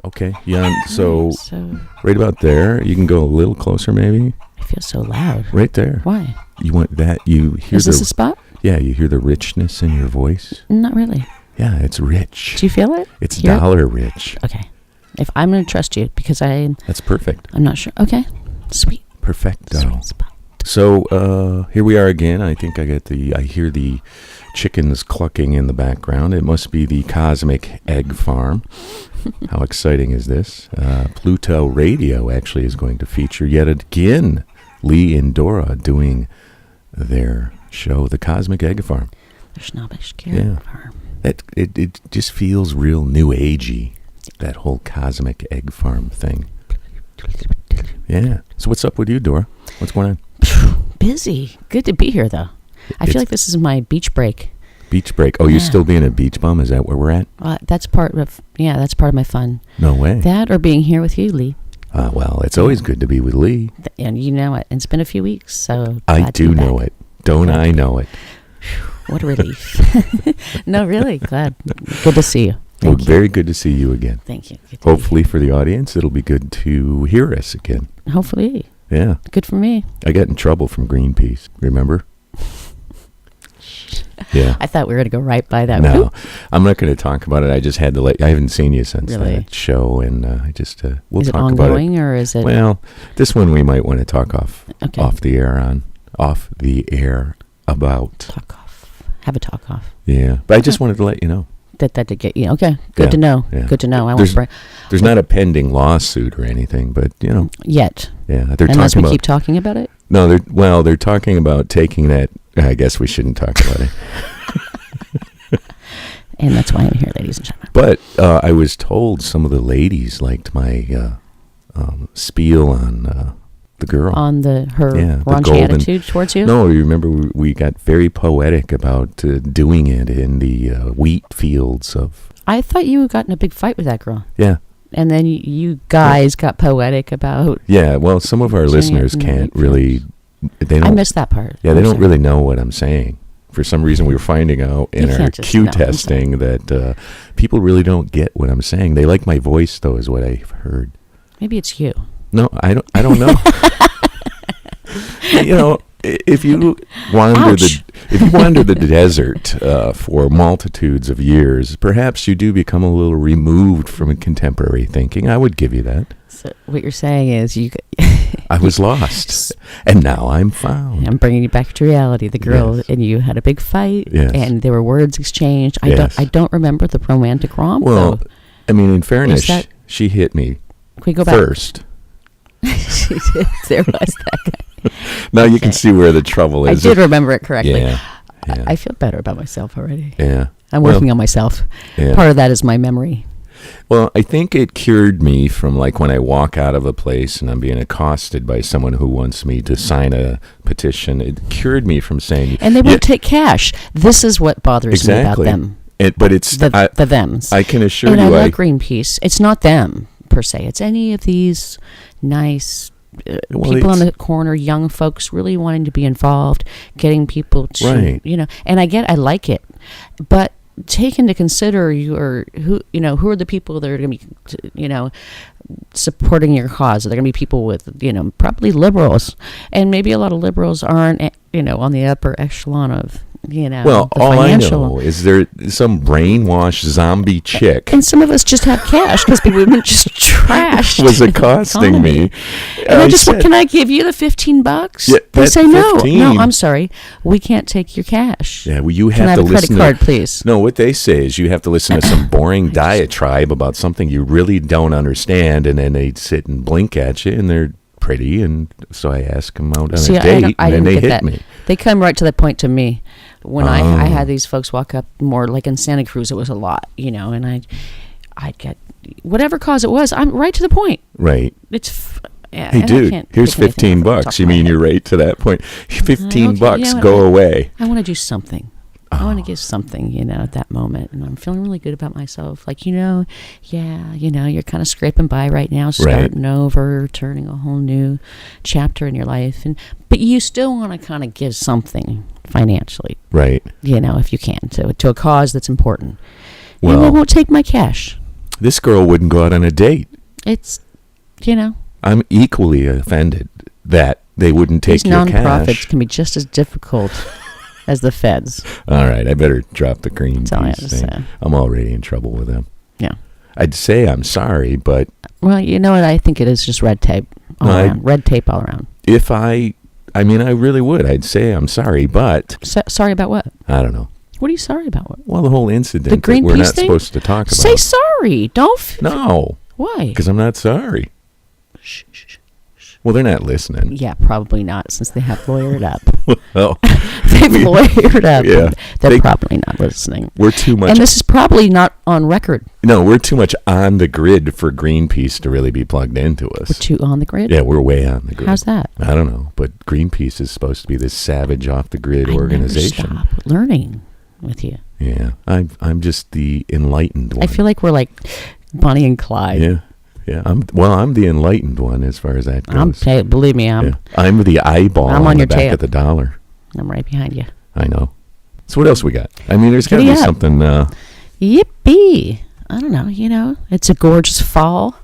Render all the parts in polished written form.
Okay. Yeah. So So right about there. You can go a little closer, maybe. I feel so loud. Right there. Why? You want that? You hear Is this a spot? Yeah. You hear the richness in your voice. Not really. Yeah, it's rich. Do you feel it? It's Hear it? dollar rich. Okay. If I'm going to trust you because That's perfect. I'm not sure. Okay. Sweet. Perfecto. Sweet spot. So here we are again. I think I hear the chickens clucking in the background. It must be the Cosmic Egg Farm. How exciting is this? Pluto Radio actually is going to feature yet again Lee and Dora doing their show, the Cosmic Egg Farm. Yeah. Farm. It just feels real new agey, that whole Cosmic Egg Farm thing. Yeah. So what's up with you, Dora? What's going on? Busy. Good to be here, though. I feel like this is my beach break. Beach break. Oh, you're still being a beach bum? Is that where we're at? That's part of my fun. No way. That or being here with you, Lee. Well, it's always good to be with Lee. And you know it. It's been a few weeks, so I do know it. Don't I know it? What a relief. No, really. Glad. Good to see you. Well, very good to see you again. Thank you. Hopefully for the audience, it'll be good to hear us again. Hopefully. Yeah. Good for me. I got in trouble from Greenpeace, remember? Yeah. I thought we were going to go right by that. No, I'm not going to talk about it. I just had to I haven't seen you since that show, and I just, we'll is talk it about it. ongoing, or is it? Well, this one we might want to talk off the air about. Talk off. Have a talk off. Yeah. But I just wanted to let you know. That did get you. Okay. Good to know. Yeah. Good to know. There's not a pending lawsuit or anything, but, Yet. Yeah. They're Unless talking we about, keep talking about it? No, they're talking about taking that. I guess we shouldn't talk about it. And that's why I'm here, ladies and gentlemen. But I was told some of the ladies liked my spiel on the girl. On her the raunchy attitude towards you? No, you remember we got very poetic about doing it in the wheat fields of... I thought you got in a big fight with that girl. Yeah. And then you guys got poetic about... Yeah, well, some of our listeners can't really... I missed that part. Yeah, they don't really know what I'm saying. For some reason, we were finding out in our Q testing that people really don't get what I'm saying. They like my voice, though, is what I've heard. Maybe it's you. No, I don't know. If you wander the desert for multitudes of years, perhaps you do become a little removed from contemporary thinking. I would give you that. So what you're saying is I was lost, and now I'm found. I'm bringing you back to reality. The girl and you had a big fight, and there were words exchanged. I don't remember the romantic romp. Well, I mean, in fairness, she hit me. Can we go back? First. She did. There was that guy. Now you can see where the trouble is. I did remember it correctly. Yeah. I feel better about myself already. Yeah. I'm working on myself. Yeah. Part of that is my memory. Well, I think it cured me from, like, when I walk out of a place and I'm being accosted by someone who wants me to sign a petition. It cured me from saying... And they won't take cash. This is what bothers me about them. But it's... The thems. I can assure you. And I love Greenpeace. It's not them, per se. It's any of these nice... people on the corner, young folks really wanting to be involved, getting people to, and I like it, but take into consider who are the people that are going to be, supporting your cause. They're going to be people with, probably liberals, and maybe a lot of liberals aren't, on the upper echelon of, well, all financial. I know is there some brainwashed zombie chick. And some of us just have cash because people have been just trashed. Was accosting me. And I just said, can I give you the $15? Yeah, they say 15. No, I'm sorry. We can't take your cash. Yeah, well, you have can I have to a credit listen card, please? No, what they say is you have to listen to some boring diatribe about something you really don't understand, and then they sit and blink at you, and they're pretty, and so I ask them out on a date, and then they hit me. They come right to the point to me. When I had these folks walk up, more like in Santa Cruz, it was a lot, and I'd get whatever cause it was. I'm right to the point. Right. It's hey, dude, here's $15. You mean you're right to that point? $15, go away. I want to do something. I want to give something, at that moment, and I'm feeling really good about myself. Like, you're kind of scraping by right now, starting over, turning a whole new chapter in your life, but you still want to kind of give something financially, right? If you can, to a cause that's important. Well, and they won't take my cash. This girl wouldn't go out on a date. It's, you know. I'm equally offended that they wouldn't take your cash. These nonprofits can be just as difficult as the feds. All right, I better drop the Greenpeace That's all I have to thing. say. I'm already in trouble with them. Yeah. I'd say I'm sorry, but... Well, you know what? I think it is just red tape all around. Red tape all around. If I really would. I'd say I'm sorry, but... Sorry about what? I don't know. What are you sorry about? Well, the whole incident The Greenpeace that we're not thing? supposed to talk about. Say sorry. Don't. No. Why? Because I'm not sorry. Shh, shh, shh. Well, they're not listening. Yeah, probably not, since they have lawyered up. Well, They've lawyered up. Yeah. They're probably not listening. We're too much... And this is probably not on record. No, we're too much on the grid for Greenpeace to really be plugged into us. We're too on the grid? Yeah, we're way on the grid. How's that? I don't know, but Greenpeace is supposed to be this savage off-the-grid organization. Never stop learning with you. Yeah, I'm just the enlightened one. I feel like we're like Bonnie and Clyde. Yeah. Yeah, I'm the enlightened one as far as that goes. Believe me, I'm the eyeball I'm on the your back tail. of the dollar. I'm right behind you. I know. So what else we got? I mean, there's got to be something. Yippee! I don't know. You know, it's a gorgeous fall.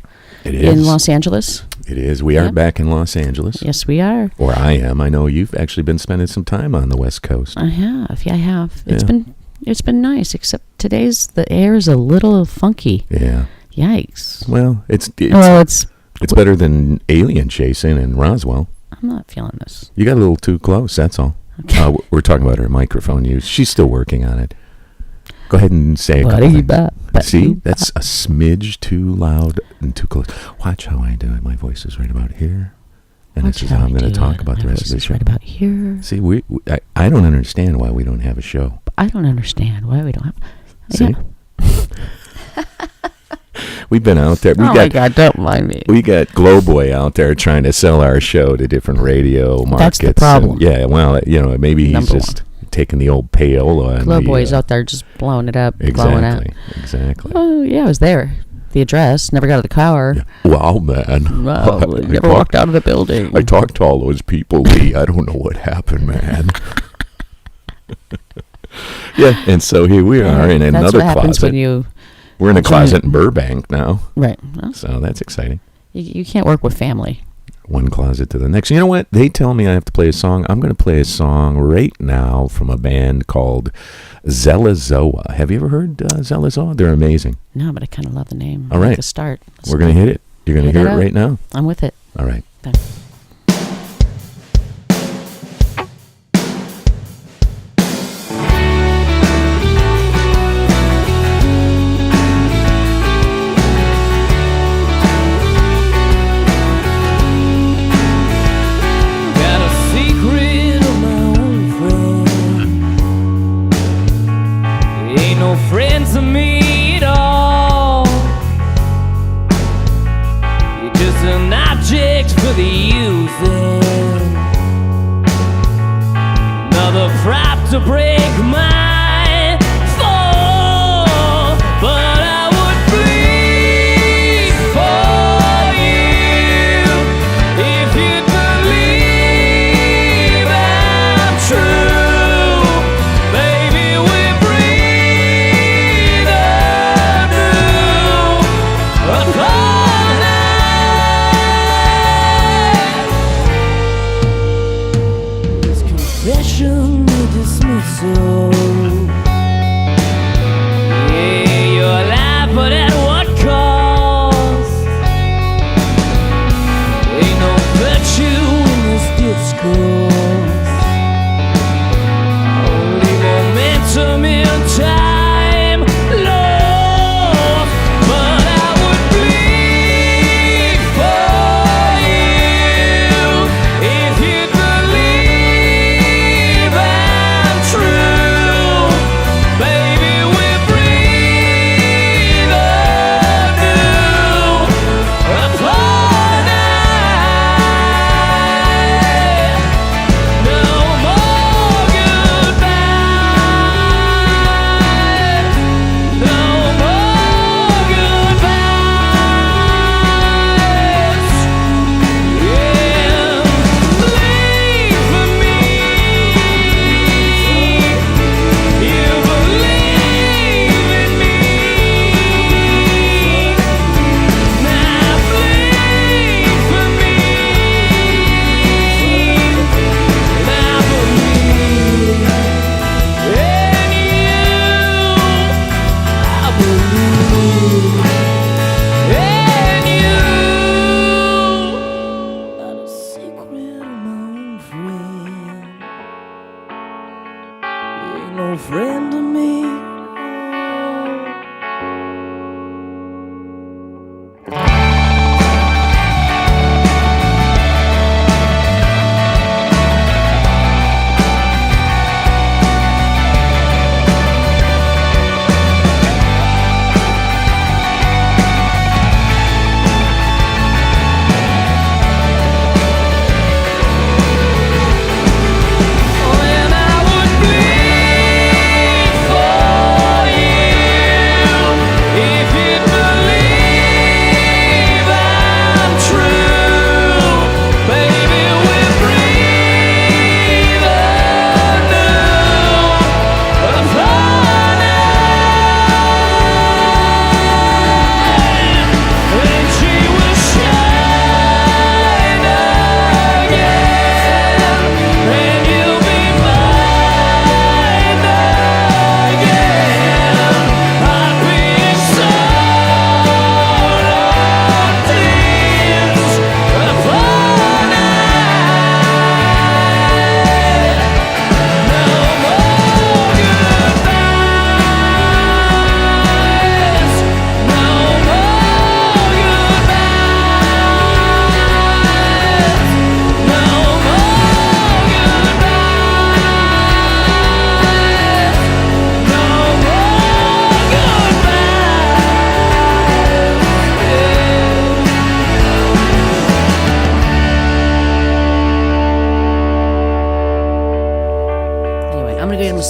It is in Los Angeles. It is. We are back in Los Angeles. Yes, we are. Or I am. I know you've actually been spending some time on the West Coast. I have. Yeah, I have. It's been nice. Except the air is a little funky. Yeah. Yikes. Well, it's better than alien chasing in Roswell. I'm not feeling this. You got a little too close, that's all. Okay. We're talking about her microphone use. She's still working on it. Go ahead and say it. See, that's a smidge too loud and too close. Watch how I do it. My voice is right about here. And this is how I'm going to talk about the rest of the show. Right about here. See, I don't understand why we don't have a show. I don't understand why we don't have... See? Yeah. We've been out there. My God, don't mind me. We got Glowboy out there trying to sell our show to different radio markets. That's the problem. Yeah, well, maybe he's just taking the old payola. Glowboy's out there just blowing it up. Blowing out. Exactly. Oh, yeah, I was there. The address. Never got to the car. Yeah. Wow, man. Wow, never walked out of the building. I talked to all those people, Lee. I don't know what happened, man. Yeah, and so here we are in another closet. We're in a closet in Burbank now. Right. Well, so that's exciting. You can't work with family. One closet to the next. You know what? They tell me I have to play a song. I'm going to play a song right now from a band called Zelazowa. Have you ever heard Zelazowa? They're amazing. No, but I kind of love the name. All right. Like the start. We're going to hit it. You're going to hear it right now. I'm with it. All right. Thanks. To break my fall, but I would bleed for you if you believe I'm true. Baby, we breathe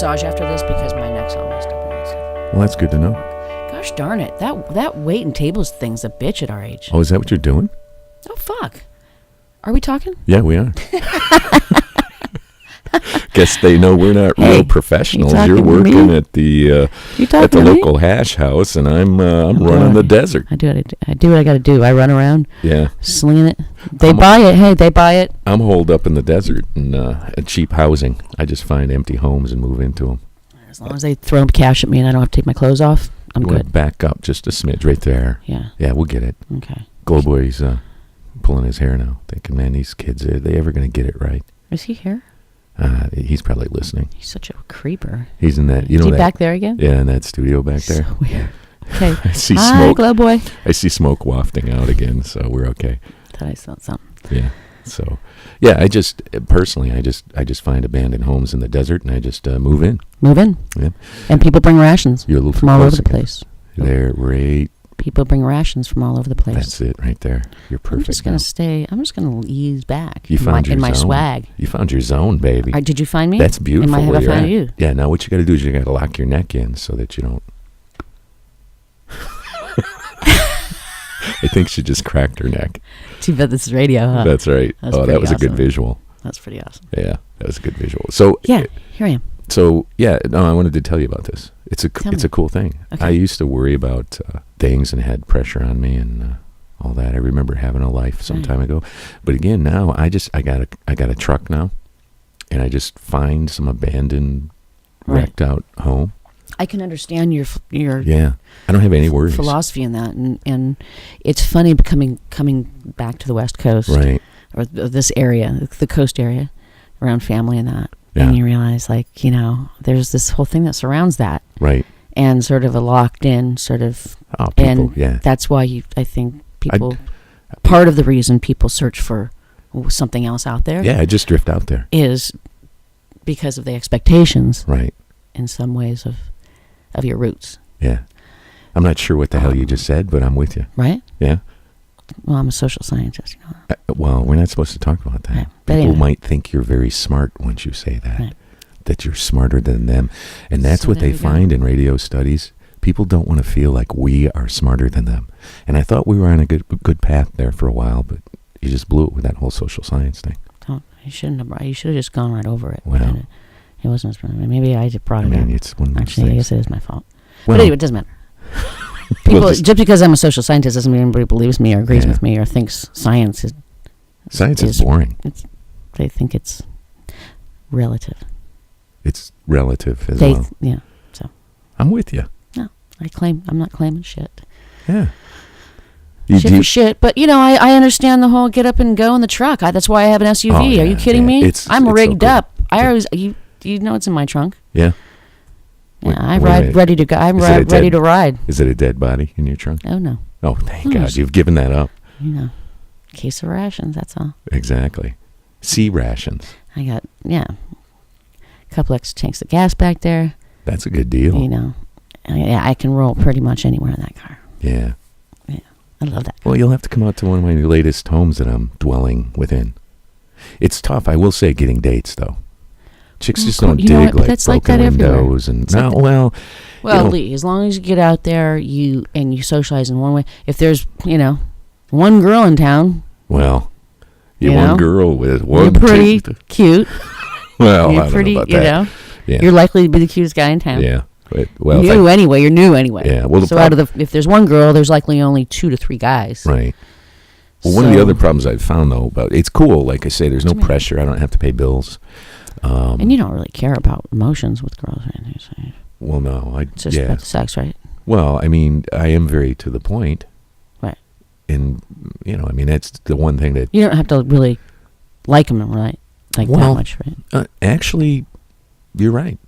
massage after this because my neck's all messed up. Well, that's good to know. Gosh darn it. That wait and tables thing's a bitch at our age. Oh, is that what you're doing? Oh, fuck. Are we talking? Yeah, we are. Guess they know we're not real professionals. You're working at the local hash house, and I'm running the desert. I do what I got to do. I run around. Yeah, slinging it. They buy it. Hey, they buy it. I'm holed up in the desert and at cheap housing. I just find empty homes and move into them. As long as they throw cash at me and I don't have to take my clothes off, I'm good. Back up just a smidge right there. Yeah. Yeah, we'll get it. Okay. Glowboy's pulling his hair now, thinking, man, these kids, are they ever going to get it right? Is he here? He's probably listening. He's such a creeper. He's in that, Is he back there again? Yeah, in that studio back there. So weird. Okay. I see Hi, smoke. Glowboy. I see smoke wafting out again, so we're okay. Thought I saw something. Yeah. So, yeah, I just find abandoned homes in the desert, and I just move in. Move in. Yeah. And people bring rations You're a little from all over the place. There, right. People bring rations from all over the place. That's it, right there. You're perfect. I'm just gonna ease back. You found your my zone. swag. You found your zone, baby. Did you find me? That's beautiful. Have I found you? Yeah. Now what you got to do is you got to lock your neck in so that you don't. I think she just cracked her neck. Too bad this is radio, huh? That's right. That's that was awesome. a good visual. That's pretty awesome. Yeah, that was a good visual. So yeah, here I am. So yeah, no, I wanted to tell you about this. It's a cool thing. Okay. I used to worry about things and had pressure on me and all that. I remember having a life some time ago, but again, now I got a truck now, and I just find some abandoned, wrecked out home. I can understand your yeah. I don't have any worries. Philosophy in that, and it's funny coming back to the West Coast, right, or this area, the coast area, around family and that. Yeah. And you realize, there's this whole thing that surrounds that. Right. And sort of a locked in sort of. Oh, people, and that's why I think people, part of the reason people search for something else out there. Yeah, I just drift out there. Is because of the expectations. Right. In some ways of your roots. Yeah. I'm not sure what the hell you just said, but I'm with you. Right? Yeah. Well, I'm a social scientist. Well, we're not supposed to talk about that. Right. People might think you're very smart once you say that, right. That you're smarter than them. And that's what they find in radio studies. People don't want to feel like we are smarter than them. And I thought we were on a good path there for a while, but you just blew it with that whole social science thing. You shouldn't have. You should have just gone right over it. Well, it wasn't. Maybe I just brought it up. It's one of those Actually, things. I guess it is my fault. Well, but anyway, it doesn't matter. People, just because I'm a social scientist doesn't mean anybody believes me or agrees with me or thinks science is... Science is boring. They think it's relative. It's relative as well. Yeah, so... I'm with you. No, I'm not claiming shit. Yeah. Shit for shit, but I understand the whole get up and go in the truck. That's why I have an SUV. Oh, yeah, Are you kidding me? I'm rigged so up. I always... You know it's in my trunk. Yeah. Yeah, I ride ready to go. I'm ready to ride. Is it a dead body in your trunk? Oh, no. Oh, thank God. You've given that up. Case of rations, that's all. Exactly. Sea rations. I got, a couple extra tanks of gas back there. That's a good deal. I can roll pretty much anywhere in that car. Yeah. Yeah, I love that car. Well, you'll have to come out to one of my latest homes that I'm dwelling within. It's tough, I will say, getting dates, though. Chicks just don't dig like broken windows and well, Lee, as long as you get out there, you socialize in one way. If there's one girl in town, well, you're one girl with one. You're pretty cute. Well, you're I don't pretty, know about that. Yeah. You're likely to be the cutest guy in town. Yeah, but, well, you're new anyway. Yeah, well, so if there's one girl, there's likely only 2 to 3 guys. Right. Well, one of the other problems I've found though, but it's cool. Like I say, there's no pressure. I don't have to pay bills. And you don't really care about emotions with girls or anything. So well, no. It's just about the sex, right? Well, I mean, I am very to the point. Right. And, that's the one thing that... You don't have to really like them, right? That much, right? Actually, you're right.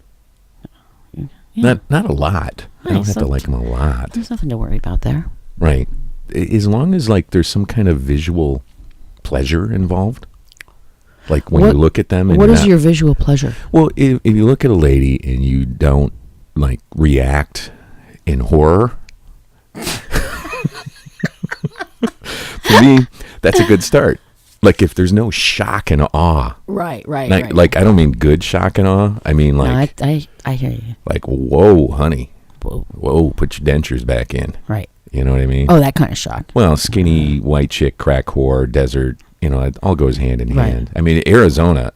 Yeah. Not a lot. I don't have to like them a lot. There's nothing to worry about there. Right. As long as, there's some kind of visual pleasure involved. Like when you look at them. And what is your visual pleasure? Well, if you look at a lady and you don't react in horror, for me, that's a good start. Like if there's no shock and awe. Right. Like I don't mean good shock and awe. I mean like no, I hear you. like whoa, honey. Whoa, put your dentures back in. right. You know what I mean? Oh, that kind of shock. Well, skinny white chick, crack whore, desert. You know, it all goes hand in Right. hand. I mean, Arizona.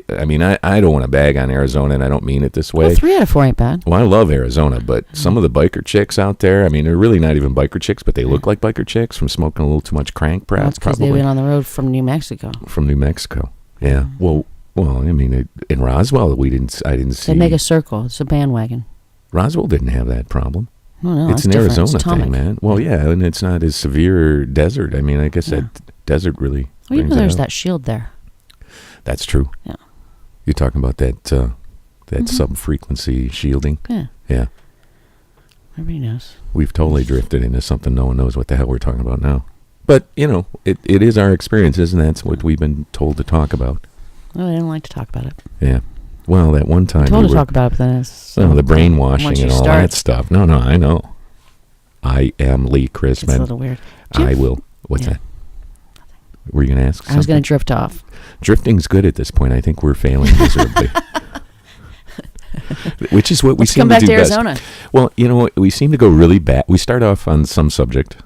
I mean, I don't want to bag on Arizona, and I don't mean it this way. Well, 3 out of 4 ain't bad. Well, I love Arizona, but some of the biker chicks out there, I mean, they're really not even biker chicks, but they look like biker chicks from smoking a little too much crank, perhaps. That's because they've probably been on the road from New Mexico. from New Mexico. Yeah. Well, I mean, in Roswell, I didn't see. They make a circle. It's a bandwagon. Roswell didn't have that problem. Oh, no, It's an different. Arizona It's thing, atomic. man. Well, yeah, and it's not as severe desert. I mean, I guess that desert really. Well, you brings know, it there's out. that shield there. That's true. Yeah. You're talking about that sub-frequency shielding. Yeah. Yeah. Everybody knows. We've totally drifted into something no one knows what the hell we're talking about now. But, you know, it is our experience, isn't it? That's what we've been told to talk about. Oh, I didn't like to talk about it. Yeah. Well, that one time Told to talk about it, but then it's... the brainwashing once and you all start, that stuff. No, I know. I am Lee it's a Chrisman. little weird. I will. What's Yeah. that? Were you going to ask something? I was going to drift off. Drifting's good at this point. I think we're failing miserably. Which is what we Let's seem come back to do to best. Arizona. Well, you know what? We seem to go really bad. We start off on some subject,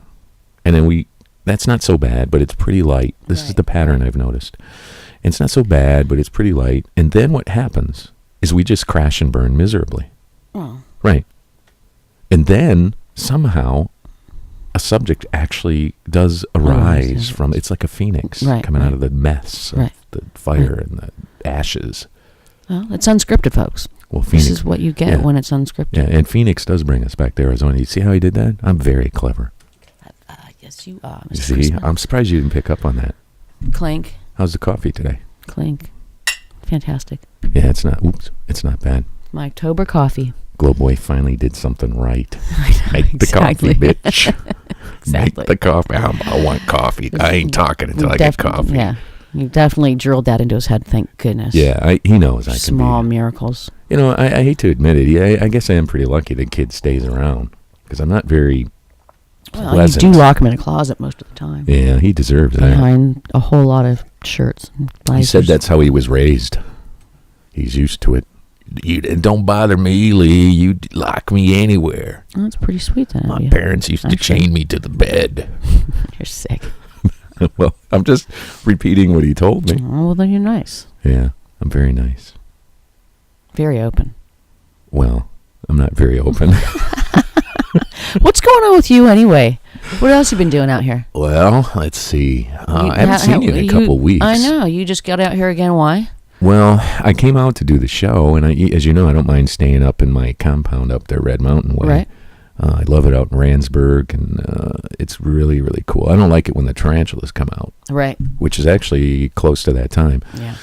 and then that's not so bad, but it's pretty light. This is Right. the pattern I've noticed. It's not so bad, but it's pretty light. And then what happens is we just crash and burn miserably. Oh. Right. And then somehow a subject actually does arise from, it's like a phoenix coming out of the mess of the fire and the ashes. Well, it's unscripted, folks. Well, Phoenix, this is what you get when it's unscripted. Yeah, and Phoenix does bring us back to Arizona. You see how he did that? I'm very clever. Yes, you are, You Mr. see, Chrisman. I'm surprised you didn't pick up on that. Clink. How's the coffee today? Clink. Fantastic. Yeah, it's not bad. My October coffee. Glowboy finally did something right. I know, Make the exactly. coffee, bitch. Exactly. Make the coffee. I want coffee. I ain't talking until I get coffee. Yeah. You definitely drilled that into his head, thank goodness. Yeah, he knows I can Small be. miracles. You know, I hate to admit it. Yeah, I guess I am pretty lucky the kid stays around because I'm not very Well, pleasant. you do lock him in a closet most of the time. Yeah, he deserves that. Behind a whole lot of shirts and He blazers. said that's how he was raised. He's used to it. You don't bother me, Lee. You lock me anywhere. Oh, that's pretty sweet then. My of you. parents used to Actually. chain me to the bed. You're sick. Well, I'm just repeating what he told me. Oh, well, then you're nice. Yeah, I'm very nice. Very open. Well, I'm not very open. What's going on with you anyway? What else you been doing out here? Well, let's see. I haven't seen you in a couple weeks. I know. You just got out here again. Why? Well, I came out to do the show, and as you know, I don't mind staying up in my compound up there, Red Mountain Way. Right. I love it out in Randsburg, and it's really, really cool. I don't like it when the tarantulas come out, Right. which is actually close to that time. Yeah.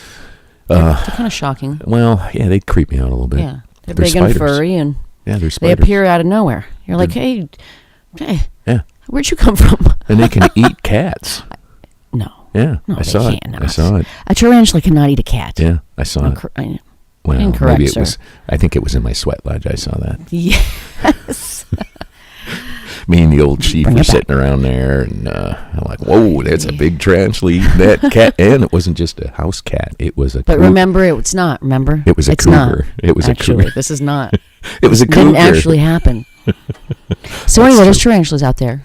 They're kind of shocking. Well, yeah, they creep me out a little bit. Yeah. They're They're big and spiders. furry, and Yeah, they're they spiders. appear out of nowhere. You're like, hey, Yeah, where'd you come from? and they can eat cats. No. Yeah, No, I they saw it. can't. I saw it. A tarantula cannot eat a cat. Yeah, I saw it. Well, incorrect, maybe it sir. was. I think it was in my sweat lodge. I saw that. Yes. Me and the old chief Bring were it back. sitting around there, and I'm like, "Whoa, there's a big tarantula eating that cat!" And it wasn't just a house cat; it was a. But remember, it's not. Remember, It was a it's cougar. Not. It was a actually, cougar. This is not. It was a It didn't cougar. actually happen. So anyway, there's tarantulas out there.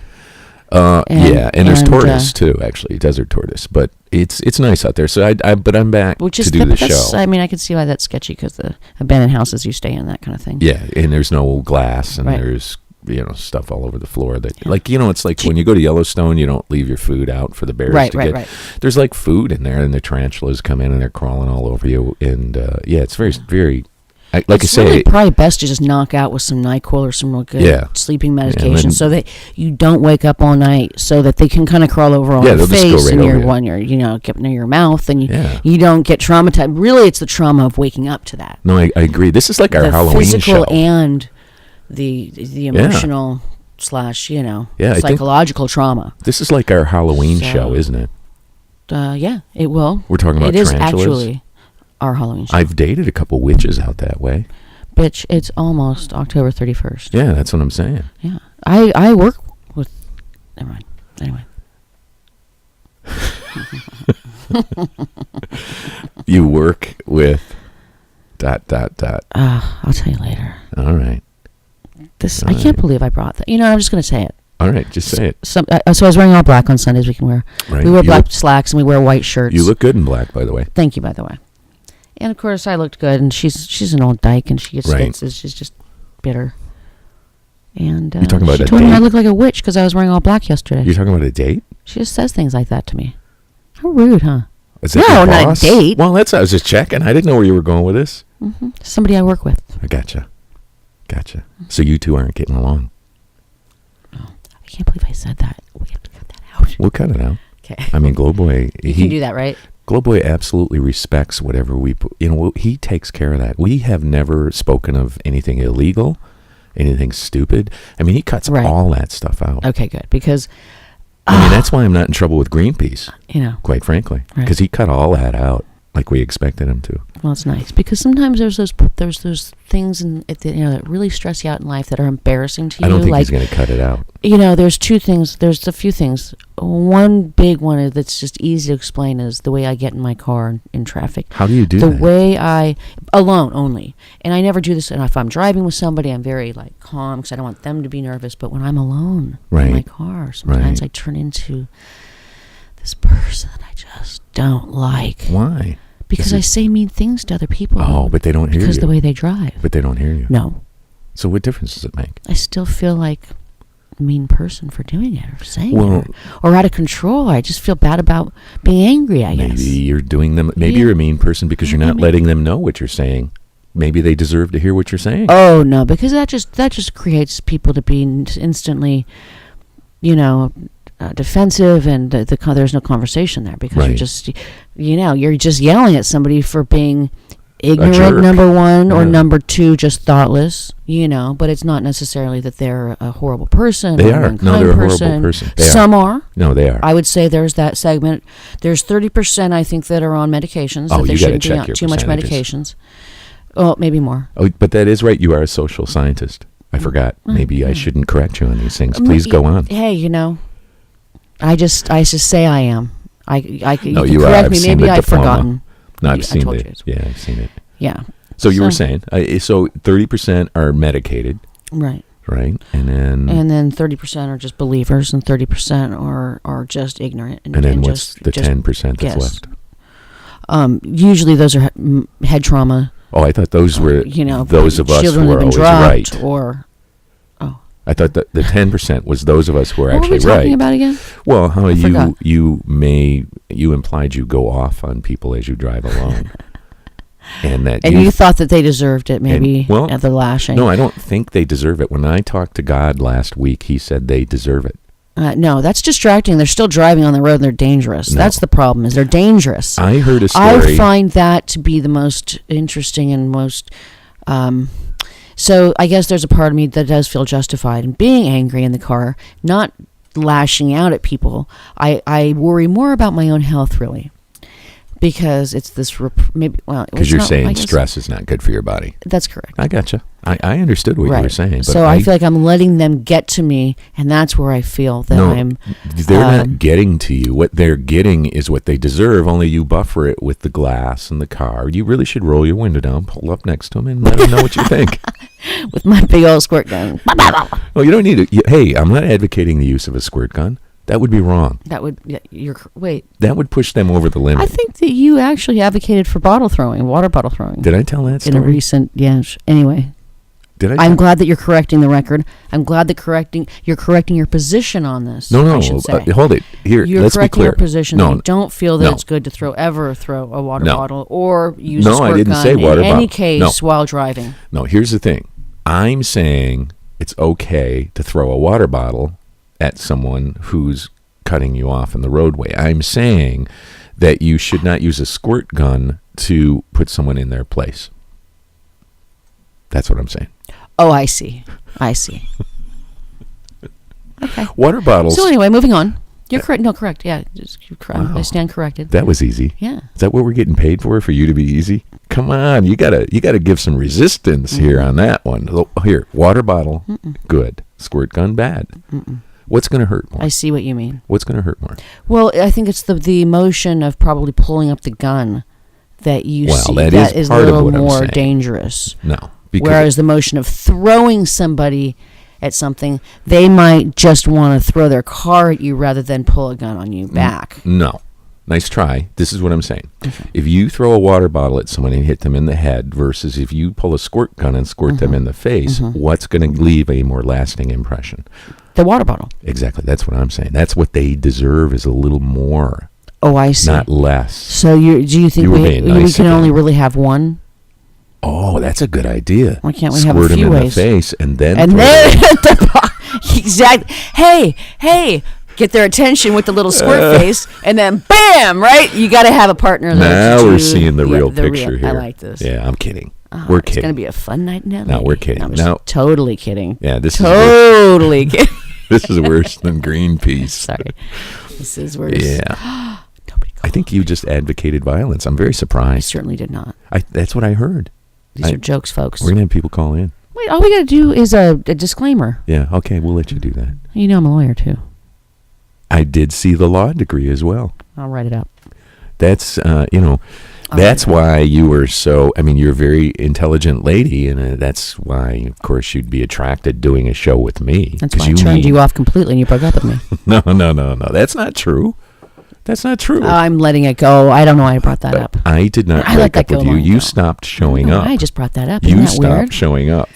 Yeah, and there's and, tortoise too, actually, desert tortoise. But it's nice out there. So but I'm back Which to is do the that's- show. I mean, I can see why that's sketchy because the abandoned houses you stay in, that kind of thing. Yeah, and there's no glass, and Right. there's stuff all over the floor that it's like when you go to Yellowstone, you don't leave your food out for the bears to get. Right. There's like food in there, and the tarantulas come in and they're crawling all over you, and it's very very. It's really probably best to just knock out with some NyQuil or some real good sleeping medication, then- so that you don't wake up all night, so that they can kind of crawl over on your they'll just go face right and over your you. when you're get near your mouth, and Yeah. you don't get traumatized. Really, it's the trauma of waking up to that. No, I agree. This is like our The Halloween physical show. and the emotional / psychological trauma. This is like our Halloween So- show, isn't it? Yeah, it will. We're talking about It is tarantulas. actually our Halloween show. I've dated a couple witches out that way. Bitch, it's almost October 31st. Yeah, that's what I'm saying. Yeah. I work with... Never mind. Anyway. You work with ... I'll tell you later. All right. I can't believe I brought that. I'm just going to say it. All right, just say it. So I was wearing all black on Sundays. We wear black slacks and we wear white shirts. You look good in black, by the way. Thank you, by the way. And of course, I looked good. And she's an old dyke, and she's just bitter. And you talking about she a told me date? I look like a witch because I was wearing all black yesterday. You're talking about a date? She just says things like that to me. How rude, huh? Is that your not boss? a date. Well, I was just checking. I didn't know where you were going with this. Mm-hmm. Somebody I work with. I gotcha. So you two aren't getting along. Oh, I can't believe I said that. We have to cut that out. We'll cut it out. Okay. I mean, Glowboy. You can do that, right? Glowboy absolutely respects whatever we put. He takes care of that. We have never spoken of anything illegal, anything stupid. I mean, he cuts all that stuff out. Okay, good. Because I mean, that's why I'm not in trouble with Greenpeace. Quite frankly, Right. because he cut all that out like we expected him to. Well, it's nice because sometimes there's those things that really stress you out in life that are embarrassing to you. I don't think he's going to cut it out. There's two things. There's a few things. One big one that's just easy to explain is the way I get in my car in traffic. How do you do that? The way alone only, and I never do this. And if I'm driving with somebody, I'm very calm because I don't want them to be nervous. But when I'm alone in my car, sometimes I turn into this person I just don't like. Why? Because I say mean things to other people. Oh, but they don't hear you. Because the way they drive. But they don't hear you. No. So what difference does it make? I still feel like a mean person for doing it or saying it. Or out of control. I just feel bad about being angry, I guess. Maybe you're doing them. Maybe you're a mean person because you're not letting them know what you're saying. Maybe they deserve to hear what you're saying. Oh, no. Because that just creates people to be instantly, defensive, and there's no conversation there because you're just yelling at somebody for being ignorant, number one, or number two, just thoughtless, but it's not necessarily that they're a horrible person. They or are. No, they're a horrible person. Some are. No, they are. I would say there's that segment. There's 30%, I think, that are on medications. Oh, that they you got to shouldn't be check on your too much percentages. medications. Oh, maybe more. Oh, but that is right. You are a social scientist. I forgot. Maybe I shouldn't correct you on these things. Please go on. Hey, I just say I am. You can you correct are. me. Maybe I've forgotten. No, I've seen it. it. Yeah, I've seen it. Yeah. So you were saying, so 30% are medicated. Right. Right. And then 30% are just believers, and 30% are just ignorant. And then what's the 10% that's left? Usually those are head trauma. Oh, I thought those were those of us who are always right. I thought that the 10% was those of us who are actually right. What were we talking about again? Well, how you implied you go off on people as you drive along. And you thought that they deserved it, maybe, at the lashing. No, I don't think they deserve it. When I talked to God last week, he said they deserve it. No, that's distracting. They're still driving on the road and they're dangerous. No. That's the problem, is they're dangerous. I heard a story. I find that to be the most interesting and most... so I guess there's a part of me that does feel justified in being angry in the car, not lashing out at people. I worry more about my own health, really. Because it's this... Because you're saying stress is not good for your body. That's correct. I gotcha. I understood what you were saying. But so I feel like I'm letting them get to me, and that's where I feel that they're not getting to you. What they're getting is what they deserve, only you buffer it with the glass in the car. You really should roll your window down, pull up next to them, and let them know what you think. With my big old squirt gun. Well, you don't need it. Hey, I'm not advocating the use of a squirt gun. That would be wrong. That would... wait. That would push them over the limit. I think that you actually advocated for water bottle throwing. Did I tell that story? In a recent... Yes. Anyway. I'm glad that you're correcting the record. I'm glad that you're correcting your position on this. No, I should say. Hold it. Here, let's be clear. You're correcting your position. I don't feel that it's good to throw a water bottle or use a squirt gun. I didn't say water bottle. In any case while driving. No, here's the thing. I'm saying it's okay to throw a water bottle at someone who's cutting you off in the roadway. I'm saying that you should not use a squirt gun to put someone in their place. That's what I'm saying. Oh, I see. Okay. Water bottles. So anyway, moving on. You're correct. No, correct. Yeah, I stand corrected. That was easy. Yeah. Is that what we're getting paid for you to be easy? Come on, you gotta give some resistance here on that one. Here, water bottle, good. Squirt gun, bad. What's going to hurt more? I see what you mean. What's going to hurt more? Well, I think it's the emotion of probably pulling up the gun that you see. That is part a of little what I'm more saying. dangerous. No. Whereas the motion of throwing somebody at something, they might just want to throw their car at you rather than pull a gun on you back. No. Nice try. This is what I'm saying. Okay. If you throw a water bottle at someone and hit them in the head versus if you pull a squirt gun and squirt them in the face, what's going to leave a more lasting impression? The water bottle. Exactly. That's what I'm saying. That's what they deserve, is a little more. Oh, I see. Not less. So do you think we can only really have one? Oh, that's a good idea. Why can't we Squirt have a few them in ways? the face and then exactly. Hey, get their attention with the little squirt face, and then bam, right? You got to have a partner. Now we're seeing the real picture here. I like this. Yeah, I'm kidding. We're kidding. It's going to be a fun night in LA. No, we're kidding. I'm just totally kidding. Yeah, this totally kidding. This is worse than Greenpeace. Sorry. This is worse. Yeah. Nobody called. I think you just advocated violence. I'm very I surprised. certainly did not. That's what I heard. These are jokes, folks. We're going to have people call in. Wait, all we got to do is a disclaimer. Yeah, okay, we'll let you do that. You know I'm a lawyer, too. I did see the law degree as well. I'll write it up. That's, that's why you were so, you're a very intelligent lady, and that's why, of course, you'd be attracted doing a show with me. That's why I turned you off completely and you broke up with me. No. That's not true. That's not true. I'm letting it go. I don't know why I brought that up. I did not break up with you. You stopped showing up. I just brought that up. You Isn't that stopped weird? showing up.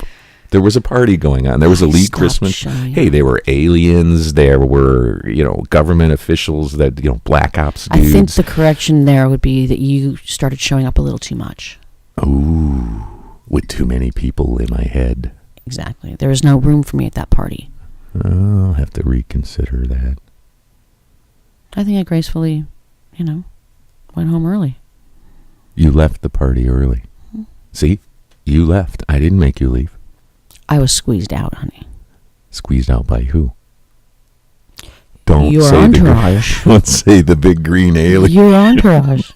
There was a party going on. There was a Lee Christmas. Hey, there were aliens. There were, government officials that, black ops dudes. I think the correction there would be that you started showing up a little too much. Ooh, with too many people in my head. Exactly. There was no room for me at that party. I'll have to reconsider that. I think I gracefully, went home early. You left the party early. Mm-hmm. See? You left. I didn't make you leave. I was squeezed out, honey. Squeezed out by who? Don't Your say entourage. Don't say the big green alien. Your entourage.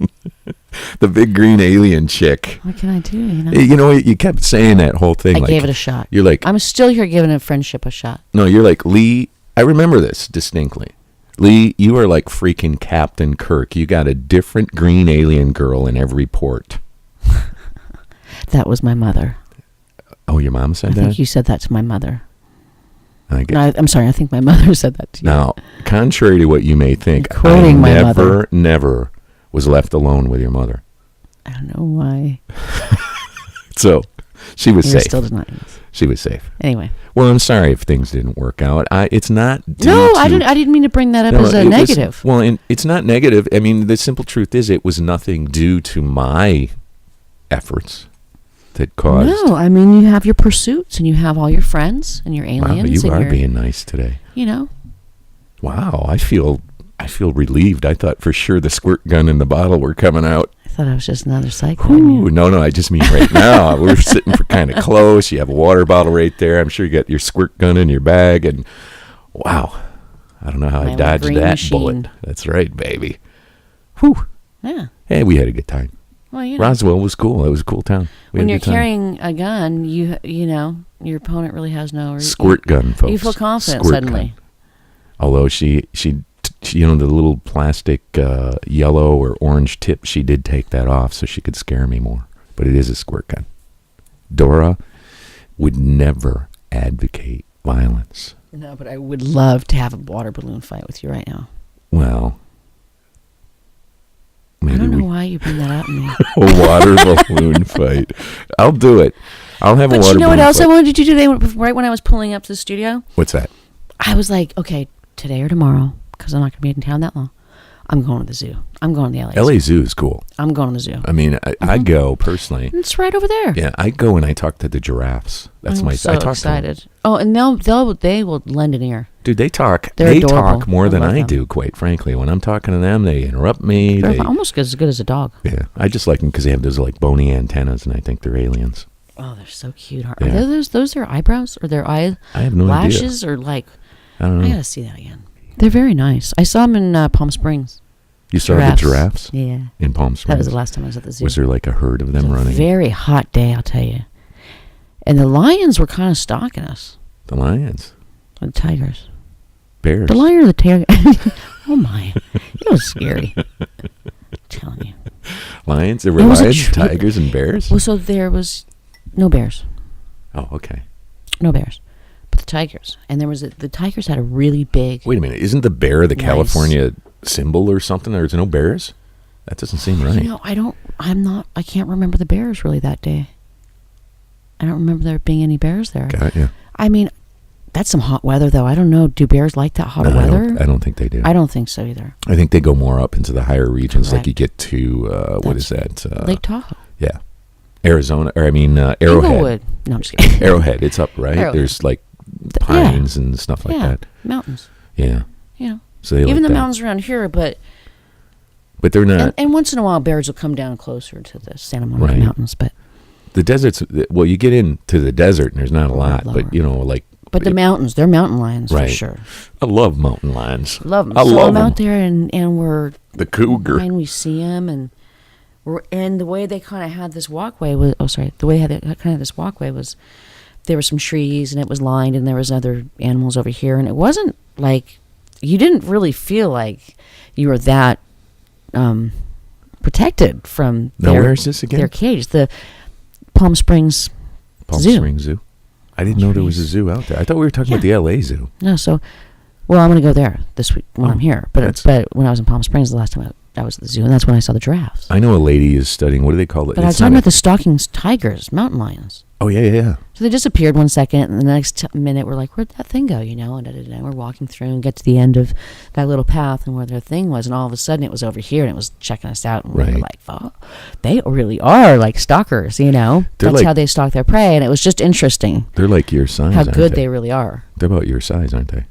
The big green alien chick. What can I do? You kept saying that whole thing. I gave it a shot. You're like, I'm still here giving a friendship a shot. No, you're like, Lee. I remember this distinctly. Lee, you are like freaking Captain Kirk. You got a different green alien girl in every port. That was my mother. Oh, your mom said that? I think you said that to my mother. I'm sorry. I think my mother said that to you. Now, contrary to what you may think, Quoting my mother. never was left alone with your mother. I don't know why. So, she was safe. Still denying this. She was safe. Anyway. Well, I'm sorry if things didn't work out. It's not. I didn't mean to bring that up as a negative. It's not negative. The simple truth is, it was nothing due to my efforts that caused. No, you have your pursuits and you have all your friends and your aliens. Wow, you are being nice today. Wow, I feel relieved. I thought for sure the squirt gun and the bottle were coming out. I thought I was just another psycho. No, I just mean right now. We're sitting for kind of close. You have a water bottle right there. I'm sure you got your squirt gun in your bag. And wow, I don't know how I dodged that bullet. That's right, baby. Whew. Yeah. Hey, we had a good time. Well, Roswell was cool. It was a cool town. When you're carrying a gun, your opponent really has no squirt gun, folks. You feel confident squirt suddenly. Gun. Although she the little plastic yellow or orange tip, she did take that off so she could scare me more. But it is a squirt gun. Dora would never advocate violence. No, but I would love to have a water balloon fight with you right now. Well, maybe I don't know why you bring that up to me. A water balloon fight. I'll do it. I'll have a water balloon fight. But you know what else I wanted to do today, right when I was pulling up to the studio? What's that? I was like, okay, today or tomorrow, because I'm not going to be in town that long, I'm going to the zoo. I'm going to the LA Zoo. LA Zoo is cool. I'm going to the zoo. I go personally. It's right over there. Yeah, I go and I talk to the giraffes. That's I'm so excited. Oh, and they will lend an ear. Dude, they talk. They're they adorable. Talk more than I them. do, quite frankly. When I'm talking to them, they interrupt me. They're almost as good as a dog. Yeah, I just like them because they have those like bony antennas, and I think they're aliens. Oh, they're so cute. Are those their eyebrows or their eye? I have no lashes idea. or like? I don't know. I gotta see that again. They're very nice. I saw them in Palm Springs. You saw the giraffes? Yeah. In Palm Springs? That was the last time I was at the zoo. Was there like a herd of them running? Very hot day, I'll tell you. And the lions were kind of stalking us. The lions? The tigers. Bears. The lion or the tiger? Oh my, it was scary. I'm telling you. Lions? There were lions, tigers, and bears? Well, so there was no bears. Oh, okay. No bears. But the tigers. And there was the tigers had a really big... Wait a minute. Isn't the bear the California symbol or something? There's no bears? That doesn't seem right. I can't remember the bears really that day. I don't remember there being any bears there. Got you. I mean, that's some hot weather, though. I don't know. Do bears like that hot weather? I don't think they do. I don't think so either. I think they go more up into the higher regions. Correct. Like you get to, what is that? Lake Tahoe. Yeah. Arizona, Arrowhead. Inglewood. No, I'm just kidding. Arrowhead, it's up, right? Arrowhead. There's like pines and stuff like that. Mountains. Yeah. Yeah. So they even like the that. mountains around here, but they're not. And once in a while, bears will come down closer to the Santa Monica Mountains, but the deserts. Well, you get into the desert and there's not a lot, lower. but like. But the mountains, they're mountain lions for sure. I love mountain lions. Love them. I love them them out there, and we're the cougar. and we see them, and the way they kind of had this walkway was. Oh, sorry. The way they had kind of this walkway was. There were some trees, and it was lined, and there was other animals over here, and it wasn't like you didn't really feel like you were that protected from where is this again? Their cage, the Palm Springs Zoo. I didn't know there was a zoo out there. I thought we were talking about the LA Zoo. No, well, I'm going to go there this week when I'm here. But when I was in Palm Springs the last time I was at the zoo, and that's when I saw the giraffes. I know a lady is studying. What do they call it? But I was talking about the stalking tigers, mountain lions. Oh yeah. So they disappeared 1 second, and the next minute we're like, where'd that thing go? And we're walking through and get to the end of that little path and where their thing was, and all of a sudden it was over here and it was checking us out, and we were like, oh, they really are like stalkers, That's how they stalk their prey, and it was just interesting. They're like your size. How good they really are. They're about your size, aren't they?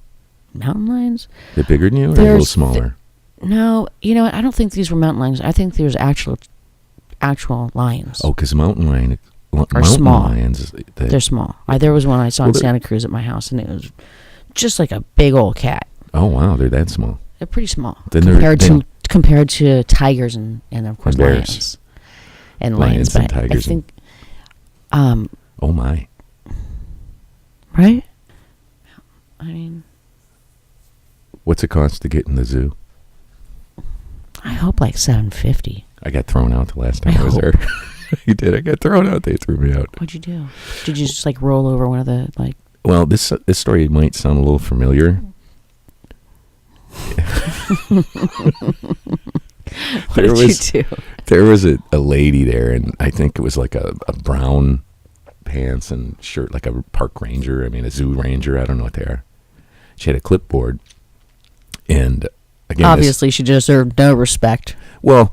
Mountain lions? They're bigger than you, or a little smaller? No, I don't think these were mountain lions. I think there's actual lions. Oh, because mountain lions they're small. There was one I saw in Santa Cruz at my house, and it was just like a big old cat. Oh wow, they're that small. They're pretty small compared to tigers and of course lions and lions and tigers. I think. Oh my. Right. I mean, what's it cost to get in the zoo? I hope like $750. I got thrown out the last time I was there. You did. I got thrown out. They threw me out. What'd you do? Did you just like roll over one of the like? Well, this story might sound a little familiar. There was a lady there, and I think it was like a brown pants and shirt, like a park ranger. I mean, a zoo ranger. I don't know what they are. She had a clipboard, and again, obviously she deserved no respect. Well,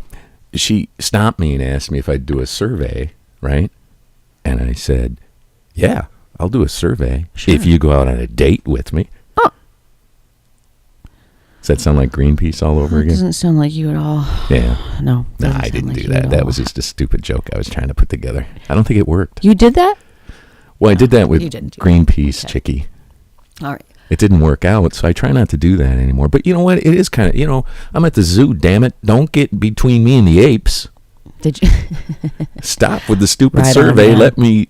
she stopped me and asked me if I'd do a survey, right? And I said, yeah, I'll do a survey if you go out on a date with me. Oh. Does that sound like Greenpeace all over again? It doesn't sound like you at all. Yeah. No, I didn't do that. That was just a stupid joke I was trying to put together. I don't think it worked. You did that? Well, I did that with Greenpeace Chickie. All right. It didn't work out, so I try not to do that anymore. But you know what? It is kind of, I'm at the zoo, damn it. Don't get between me and the apes. Did you? Stop with the stupid survey. Let me,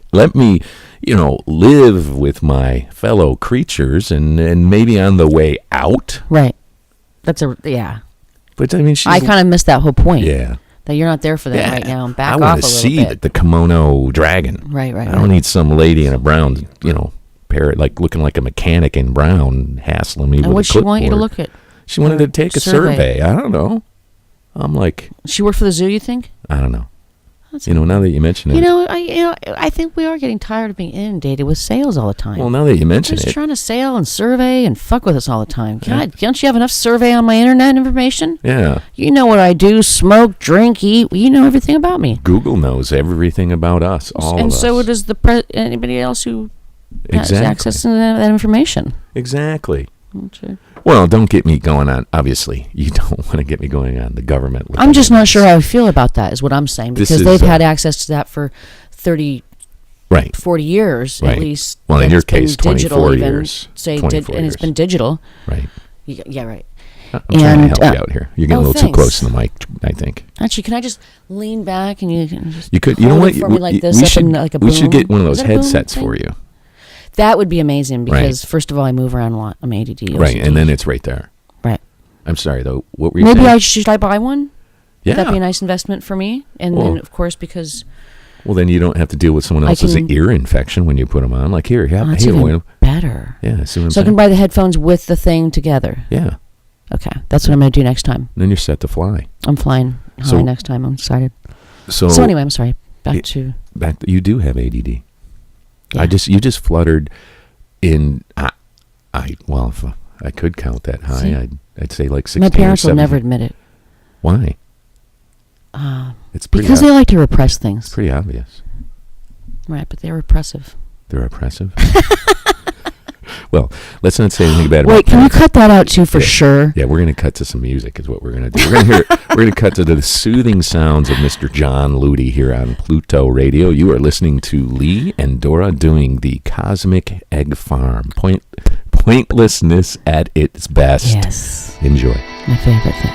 live with my fellow creatures and maybe on the way out. Right. That's yeah. But I mean, I kind of missed that whole point. Yeah. That you're not there for that right now. Back off a little bit. I want to see the kimono dragon. Right. I don't need some lady in a brown, parrot, like looking like a mechanic in brown, hassling me with a clipboard. And what she want you to look at? She wanted to take a survey. I don't know. I'm like. She worked for the zoo, you think? I don't know. Now that you mention it. I think we are getting tired of being inundated with sales all the time. Well, now that you mention it. Just trying to sail and survey and fuck with us all the time. Don't you have enough survey on my internet information? Yeah. You know what I do, smoke, drink, eat. You know everything about me. Google knows everything about us, all of us. And so does anybody else who has access to that information. Exactly. Okay. Well, don't get me going on. Obviously, you don't want to get me going on the government. I'm just not sure how I feel about that, is what I'm saying. Because they've had access to that for 30, 40 years, at least. Well, in your case, 24 years. And it's been digital. Right. Yeah, right. I'm trying to help you out here. You're getting a little too close to the mic, I think. Actually, can I just lean back and you can just you know what? for me like this we should like a boom? We should get one of those headsets for you. That would be amazing because, first of all, I move around a lot. I'm ADD. OCD. Right, and then it's right there. Right. I'm sorry, though. What were you Maybe saying? should I buy one? Yeah. Would that be a nice investment for me? And then, of course, because... Well, then you don't have to deal with someone else's ear infection when you put them on. Like, here, that's even better. Yeah, see what I'm so saying? I can buy the headphones with the thing together. Yeah. Okay, that's what I'm going to do next time. Then you're set to fly. I'm flying high next time. I'm excited. So anyway, I'm sorry. Back to you do have ADD. Yeah. You just fluttered in. Well, if I could count that high, See? I'd say like 16. My parents or will never admit it. Why? It's pretty because they like to repress things. It's pretty obvious. Right, but they're repressive. They're oppressive. Well, let's not say anything bad about. Wait, can you cut that out too for sure? Yeah, we're going to cut to some music. Is what we're going to do. We're going to cut to the soothing sounds of Mr. John Ludi here on Pluto Radio. You are listening to Lee and Dora doing the Cosmic Egg Farm. Pointlessness at its best. Yes. Enjoy. My favorite thing.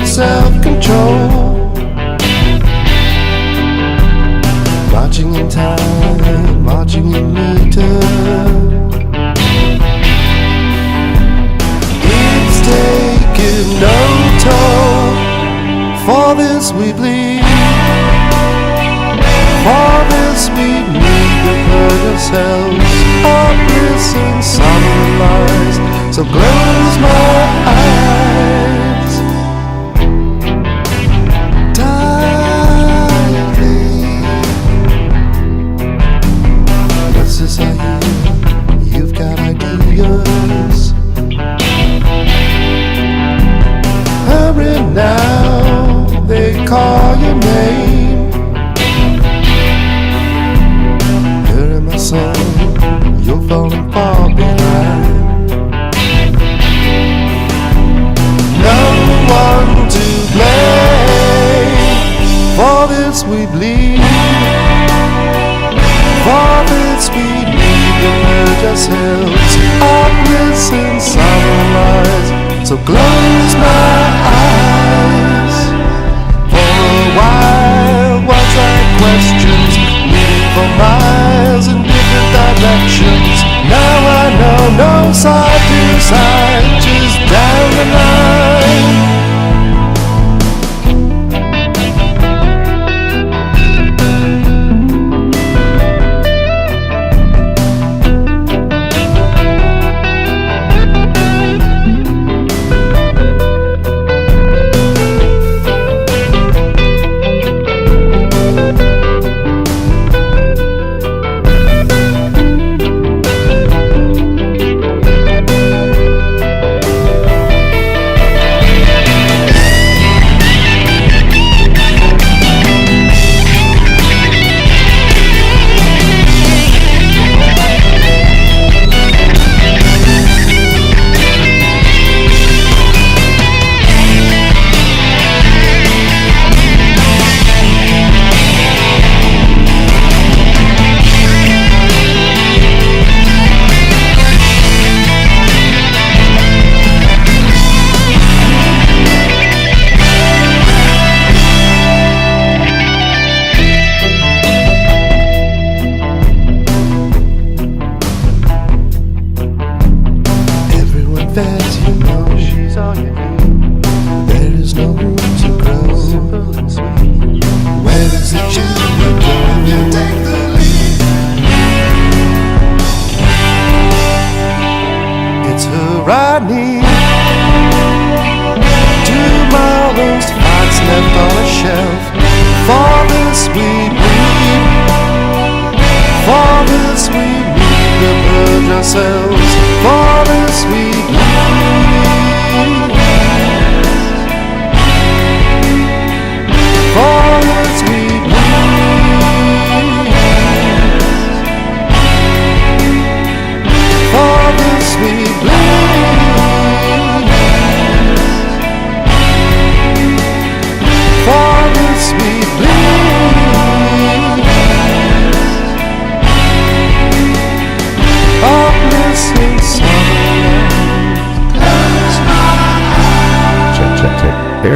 Self-control, marching in time, marching in meter. It's taken no toll. For this we bleed, for this we need to purge ourselves of bliss and sorrow lies. So close my eyes. You've got ideas. Hurry now, they call your name. Hurry my son, you're falling far behind. No one to blame. For this we bleed. For this we need to purge ourselves of bliss and sorrow lies. So close my eyes. For a while once I questions, moving for miles in different directions. Now I know no side to side, just down the line.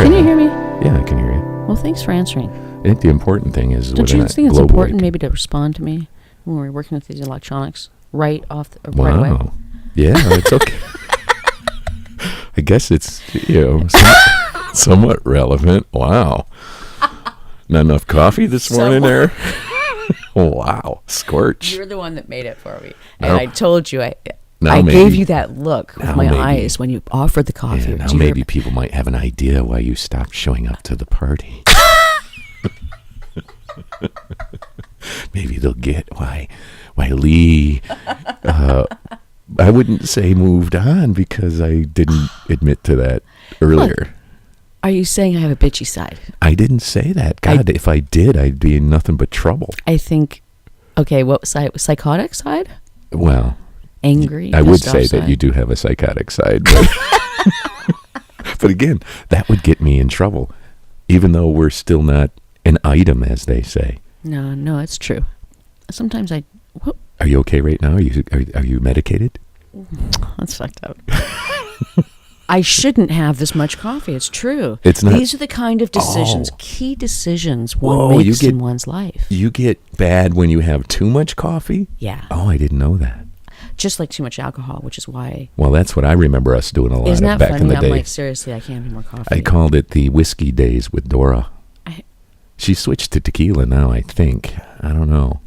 Can you hear me? Yeah, I can hear you. Well, thanks for answering. I think the important thing is Don't whether or you not think it's Globe important Wake- maybe to respond to me when we're working with these electronics right away? Wow. Yeah, it's okay. I guess it's, somewhat relevant. Wow. Not enough coffee this morning there? Wow. Scorch. You're the one that made it for me. No. And I told you, I Now gave maybe- you that look with now my maybe- eyes when you offered the coffee. Yeah, now Do you maybe people might have an idea why you stopped showing up to the party. Maybe they'll get why Lee, I wouldn't say moved on because I didn't admit to that earlier. Are you saying I have a bitchy side? I didn't say that. God, if I did, I'd be in nothing but trouble. I think, okay, what side? Psychotic side? Well, Angry? I would pissed off say that side? you do have a psychotic side. But, but again, that would get me in trouble, even though we're still not an item, as they say. No, it's true. Sometimes Are you okay right now? Are you medicated? that's fucked up. I shouldn't have this much coffee. It's true. It's not. These are the kind of decisions, key decisions one makes in one's life. You get bad when you have too much coffee? Yeah. Oh, I didn't know that. Just like too much alcohol, which is why. Well, that's what I remember us doing a lot Isn't of that back funny? in the I'm day. like, seriously, I can't have more coffee. I called it the whiskey days with Dora. She switched to tequila now, I think. I don't know.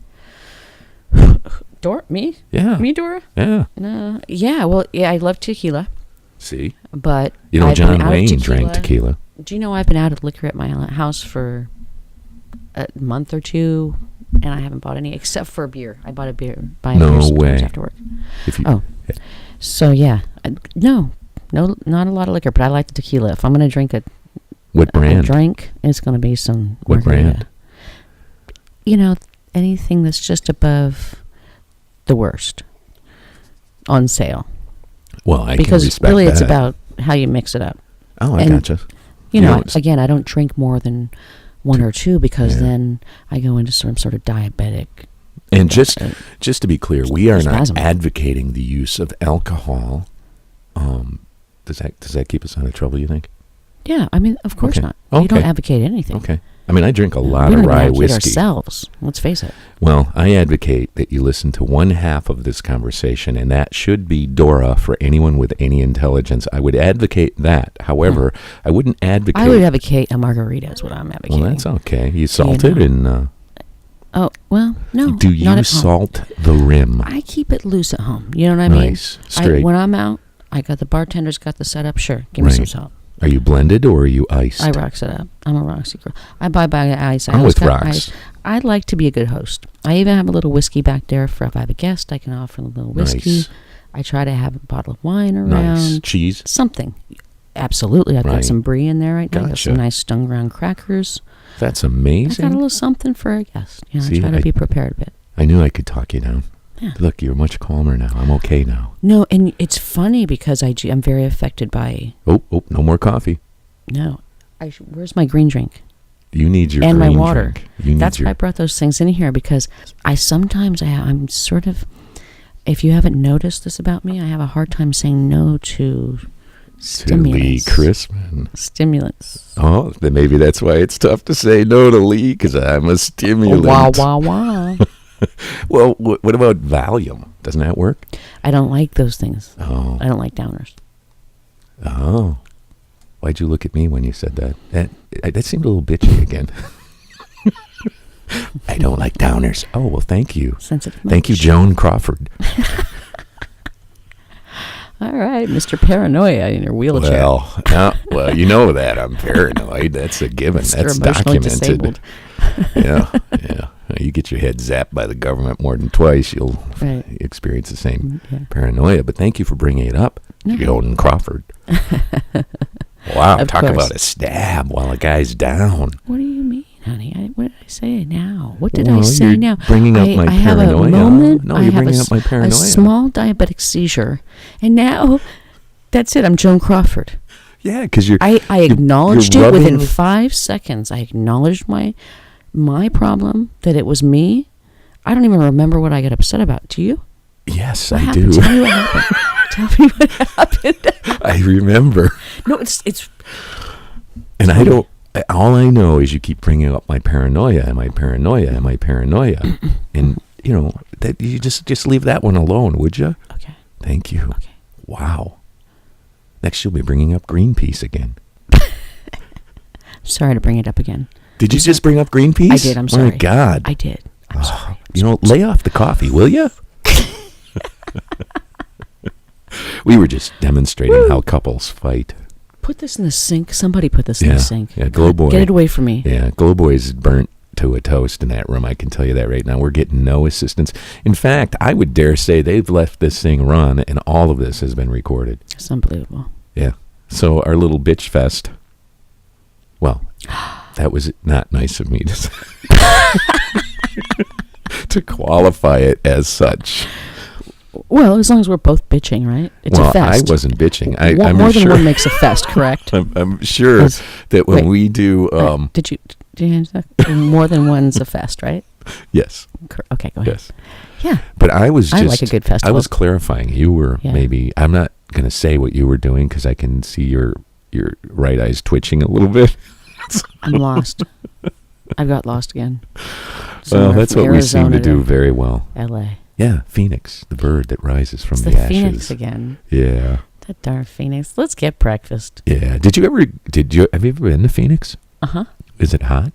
Dora? Me? Yeah. Me, Dora? Yeah. No. Yeah, well, yeah, I love tequila, See? but You know, I've been John out of Wayne drank tequila. Do you know I've been out of liquor at my house for a month or two, and I haven't bought any except for a beer. I bought a beer. Buy a No beer sometimes way. after work. If you, Oh, so yeah, no, not a lot of liquor, but I like the tequila. If I'm gonna drink what a brand? drink, it's gonna be some What margarita. brand? Anything that's just above the worst on sale. Well, I Because can respect really that. it's about how you mix it up. Oh, I and, gotcha. You know, it's- again, I don't drink more than one or two because then I go into some sort of diabetic. And just to be clear, we are not spasm. advocating the use of alcohol. Does that keep us out of trouble, you think? Yeah, I mean, of course Okay. not. You don't Okay. advocate anything. Okay. I mean, I drink a lot We of don't even rye advocate whiskey. ourselves. Let's face it. Well, I advocate that you listen to one half of this conversation, and that should be Dora for anyone with any intelligence. I would advocate that. However, I wouldn't advocate... I would advocate a margarita is what I'm advocating. Well, that's okay. You salt it and... Oh, well, no. do you not at home. salt the rim? I keep it loose at home. You know what I mean? Nice. Straight. When I'm out, I got the bartender's got the setup. Sure, give me some Right. salt. Are you blended or are you iced? I rocks it up. I'm a Roxy girl. I buy ice. I I'm always with got rocks. ice. I like to be a good host. I even have a little whiskey back there for if I have a guest. I can offer a little whiskey. Nice. I try to have a bottle of wine around. Nice. Cheese? Something. Absolutely. I've Right. got some brie in there right now. Got Gotcha. some nice stung ground crackers. That's I got a amazing. little something for a guest. You know, See, I try to I- be prepared a bit. I knew I could talk you down. Yeah. Look, you're much calmer now. I'm okay now. No, and it's funny because I'm very affected by... Oh, no more coffee. No. Where's my green drink? You need your And my green water. drink. You need That's your... why I brought those things in here because I'm sort of... If you haven't noticed this about me, I have a hard time saying no to To Lee stimulants. Chrisman. Stimulants. Oh, then maybe that's why it's tough to say no to Lee, because I'm a stimulant. Wah, wah, wah. Well, what about Valium? Doesn't that work? I don't like those things. Oh. I don't like downers. Oh. Why'd you look at me when you said that? That seemed a little bitchy again. I don't like downers. Oh, well, thank you. Sensitive. Thank you, much? Joan Crawford. All right, Mr. Paranoia in your wheelchair. Well, you know that I'm paranoid. That's a given. Mr. That's Emotionally documented. disabled. Yeah. You get your head zapped by the government more than twice, you'll Right. experience the same Yeah. paranoia. But thank you for bringing it up, No. Joan Crawford. Wow, Of talk course. about a stab while a guy's down. What do you mean, honey? What did I say now? What did Well, I say you're now? bringing up my I have a paranoia. moment. No, I you're have bringing up my paranoia. A small diabetic seizure, and now that's it. I'm Joan Crawford. Yeah, because I acknowledged you're it within rubbing- 5 seconds. I acknowledged my problem, that it was me. I don't even remember what I got upset about. Do you? Yes, What I happened? do. Tell me what happened. Tell me what happened. I remember. No, it's And I don't. All I know is you keep bringing up my paranoia. Am I paranoia? Am I paranoia? And that you just leave that one alone, would you? Okay. Thank you. Okay. Wow. Next, you'll be bringing up Greenpeace again. Sorry to bring it up again. Did you just bring up Greenpeace? I did. I'm sorry. My God. I did. I'm sorry. Lay off the coffee, will you? We were just demonstrating how couples fight. Put this in the sink. Somebody put this in the sink. Yeah, Glow Boy. Get it away from me. Yeah, Glow Boy's burnt to a toast in that room. I can tell you that right now. We're getting no assistance. In fact, I would dare say they've left this thing run, and all of this has been recorded. It's unbelievable. Yeah. So our little bitch fest. Well, that was not nice of me to say. To qualify it as such. Well, as long as we're both bitching, right? It's a fest. I wasn't bitching. I'm more than one makes a fest, correct? I'm sure that when we do... Did you answer that? More than one's a fest, right? Yes. Okay, go ahead. Yes. Yeah. But I was just... I like a good festival. I was clarifying. You were maybe... I'm not going to say what you were doing because I can see your right eye's twitching a little bit. I'm lost. I've got lost again. Well, that's what we seem to do very well. L.A. Yeah, Phoenix, the bird that rises from the the ashes. Phoenix again. Yeah. That darn Phoenix. Let's get breakfast. Yeah. Have you ever been to Phoenix? Uh-huh. Is it hot?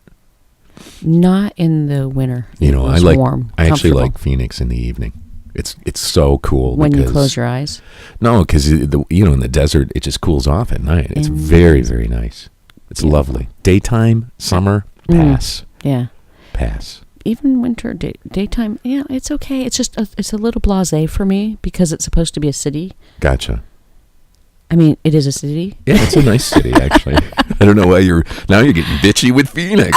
Not in the winter. It's warm. I actually like Phoenix in the evening. It's so cool. When you close your eyes? No, because in the desert, it just cools off at night. It's very, very nice. It's lovely. Daytime, summer, pass. Yeah. Pass. Even winter, daytime, it's okay. It's just it's a little blasé for me because it's supposed to be a city. Gotcha. I mean, it is a city. Yeah, it's a nice city, actually. I don't know why you're getting bitchy with Phoenix.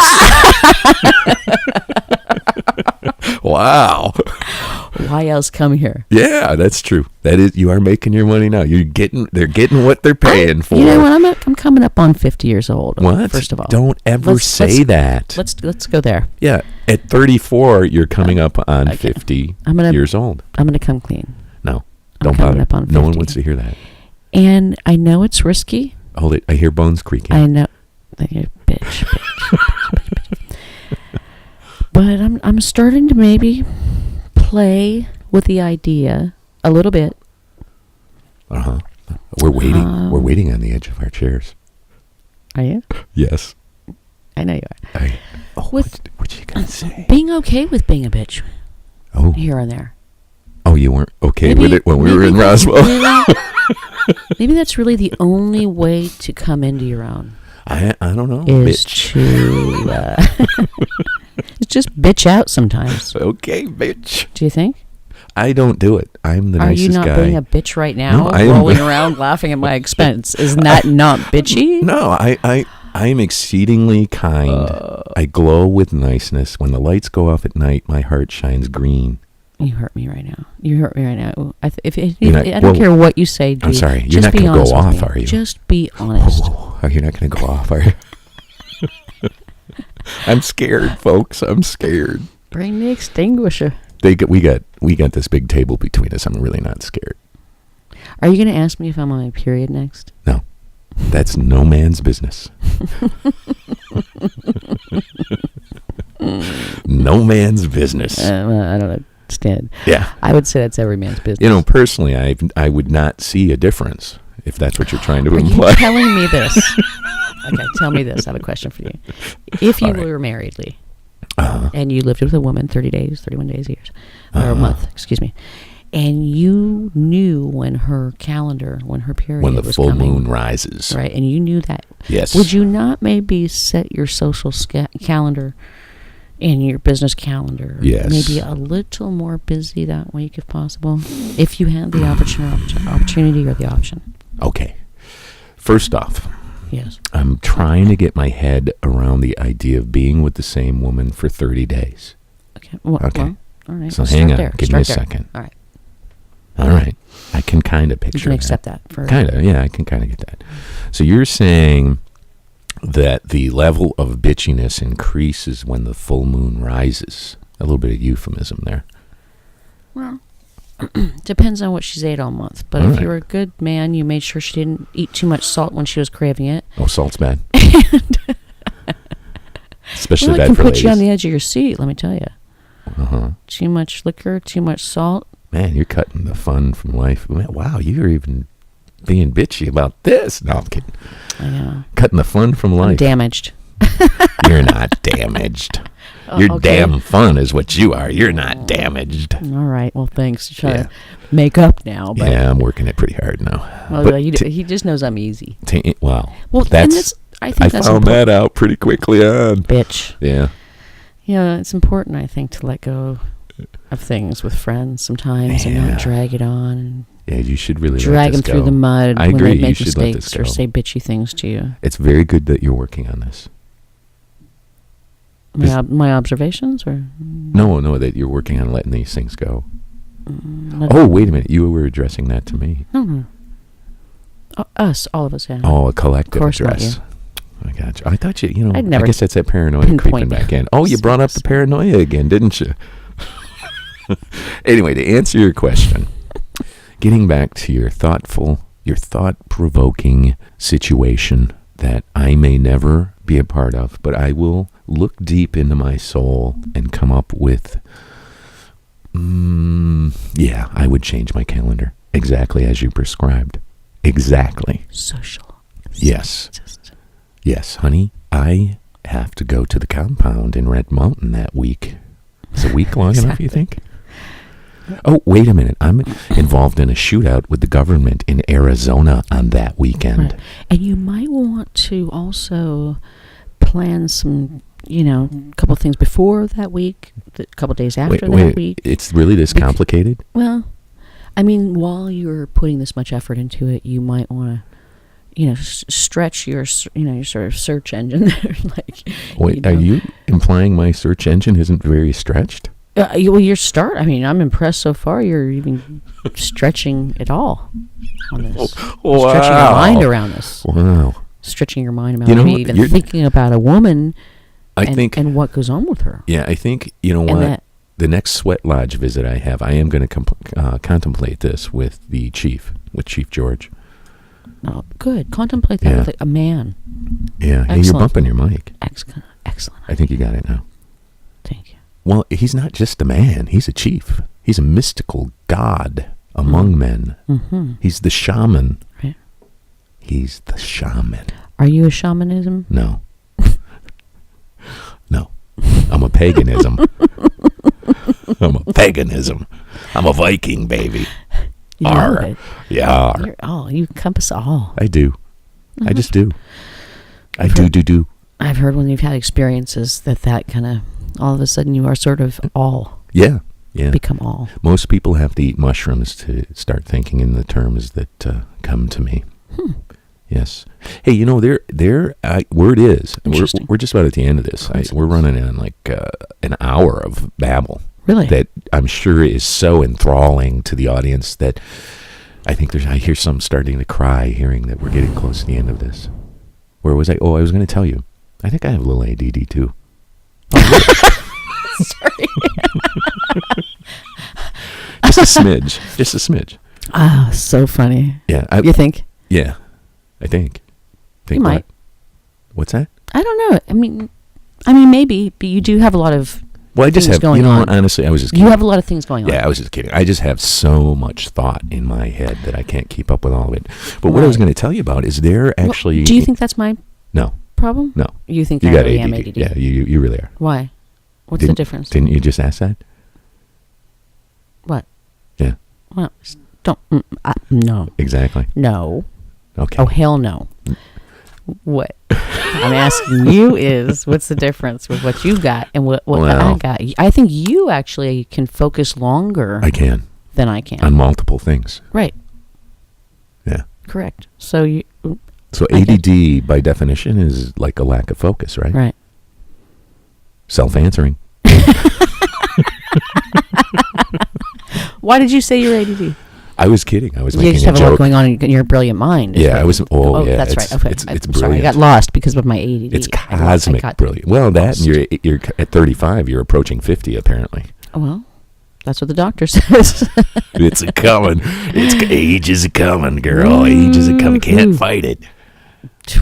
Wow. Why else come here? Yeah, that's true. That is, you are making your money now. They're getting what they're paying for. You know what? I'm coming up on 50 years old. What? First of all, don't ever say that. Let's go there. Yeah, at 34, you're coming up on 50 years old. I'm gonna come clean. No, I'm don't coming bother. up on 50. No one wants to hear that. And I know it's risky. Hold it. I hear bones creaking. I know. Bitch. But I'm starting to maybe play with the idea a little bit. Uh-huh. We're waiting. We're waiting on the edge of our chairs. Are you? Yes. I know you are. What you gonna say? Being okay with being a bitch. Oh. Here and there. Oh, you weren't okay with it when we were in Roswell? Maybe that's really the only way to come into your own. I don't know. Is bitch. To it's just bitch out sometimes. Okay, bitch. Do you think? I don't do it. I'm the Are nicest guy. you not being a bitch right now? No, I am. Rolling around laughing at my expense. Isn't that not bitchy? No, I'm exceedingly kind. I glow with niceness. When the lights go off at night, my heart shines green. You hurt me right now. I don't care what you say. I'm sorry. You're not going to go off, are you? Just be honest. Oh, you're not going to go off, are you? I'm scared, folks. I'm scared. Bring the extinguisher. We got this big table between us. I'm really not scared. Are you going to ask me if I'm on my period next? No. That's no man's business. No man's business. Well, I don't understand. Yeah. I would say that's every man's business. Personally, I would not see a difference, if that's what you're trying to imply. Are you telling me this? Okay, tell me this. I have a question for you. If you were married, Lee, and you lived with a woman 30 days, 31 days, years, or a month, excuse me, and you knew when her period when the was full coming, moon rises. right, and you knew that. Yes. Would you not maybe set your social calendar and your business calendar maybe a little more busy that week if possible, if you had the opportunity or the option? Okay. First off, yes, I'm trying to get my head around the idea of being with the same woman for 30 days. Okay. Well, all right. So hang on. Give me a second. All right. All right. I can kind of picture You can accept that. Kind of. Yeah, I can kind of get that. So you're saying that the level of bitchiness increases when the full moon rises. A little bit of euphemism there. Well, Depends on what she's ate all month. But All if right. you were a good man, you made sure she didn't eat too much salt when she was craving it. Oh, salt's bad. Especially Well, it bad can for put ladies. you on the edge of your seat, let me tell you. Uh-huh. Too much liquor, too much salt. Man, you're cutting the fun from life. Man, wow, you're even being bitchy about this. No, I'm kidding. I know. Cutting the fun from I'm life. damaged. You're not damaged. Oh, You're okay. damn fun is what you are. You're not damaged. All right. Well, thanks. Try Yeah. to make up now. But, Yeah, I'm working it pretty hard now. Well, But he just knows I'm easy. well, Well, and that's I think I that's found important. that out pretty quickly on. Bitch. Yeah. Yeah, it's important, I think, to let go of things with friends sometimes and Yeah. not drag it on and Yeah, you should really drag let this them through go. the mud I when agree. they You make should let this mistakes or go. say bitchy things to you. It's very good that you're working on this. My observations, or No, that you're working on letting these things go. let- Oh, wait a minute. You were addressing that to me. no. Us, all of us, yeah. Oh, a collective Of course not address. I got you. I thought you I'd I never guess that's that paranoia creeping pinpoint back in. Oh, you brought up the specifics. paranoia again, didn't you? Anyway, to answer your question, getting back to your thought-provoking situation that I may never be a part of, but I will look deep into my soul and come up with, yeah, I would change my calendar exactly as you prescribed. Exactly. Social. Yes. Yes, honey, I have to go to the compound in Red Mountain that week. Is a week long enough, you think? Oh, wait a minute. I'm involved in a shootout with the government in Arizona on that weekend. Right. And you might want to also plan some, a couple things before that week, a couple days after that week. It's really this complicated? Well, I mean, while you're putting this much effort into it, you might want to, stretch your, your sort of search engine. Like, Wait, are you implying my search engine isn't very stretched? Well, I'm impressed so far. You're even stretching it all on this. Wow. Stretching your mind around this. Wow. Stretching your mind about You know maybe what? even You're- thinking about a woman I think, and what goes on with her. yeah, I think, you know And what? that- The next Sweat Lodge visit I have, I am going to contemplate this with the chief, with Chief George. Oh, good. Contemplate that Yeah. with a man. Yeah, hey, you're Excellent. bumping your mic. Excellent. I think you got it now. Thank you. Well, he's not just a man. He's a chief. He's a mystical god among men. Mm-hmm. He's the shaman. Right. He's the shaman. Are you a shamanism? No. No. I'm a paganism. I'm a paganism. I'm a Viking, baby. You know Arr. it. Yeah. You're all. You encompass all. I do. I just do. I I've do, heard- do, do. I've heard when you've had experiences that kind of, all of a sudden you are sort of all. Yeah. Yeah. Become all. Most people have to eat mushrooms to start thinking in the terms that come to me. Yes. Hey, word is, Interesting. we're just about at the end of this. We're running on like an hour of babble. Really? That I'm sure is so enthralling to the audience that I think I hear some starting to cry hearing that we're getting close to the end of this. Where was I? Oh, I was going to tell you. I think I have a little ADD too. Sorry. Just a smidge. Just a smidge. Ah, so funny. Yeah. You think? Yeah. I think. You might. What? What's that? I don't know. I mean, maybe, but you do have a lot of Well, I just things have, going on. honestly, I was just kidding. You have a lot of things going on. Yeah, I was just kidding. I just have so much thought in my head that I can't keep up with all of it. But what I was Right. going to tell you about is there Well, actually... do you think that's my No, problem? no. You think You I got really ADD. am ADD? Yeah, you really are. Why? What's the difference? Didn't you just ask that? What? Yeah, Well, don't. No. exactly. No. Okay. Oh, hell no. What I'm asking you is, what's the difference with what you got and what I Well- got? I think you actually can focus longer I can. than I can. On multiple things. Right. Yeah. Correct. So you. So I get ADD, by definition, is like a lack of focus, right? Right. Self-answering. Why did you say you're ADD? I was kidding. I was You making just a have a lot joke. going on in your brilliant mind. is Yeah, what- I was... Oh, yeah. that's it's, right. Okay. It's I'm brilliant. sorry. I got lost because of my ADD. It's I cosmic got brilliant. Well, that lost. and you're at 35. You're approaching 50, apparently. Well, That's what the doctor says. It's a coming. Age is a coming, girl. Age is a coming. Can't fight it.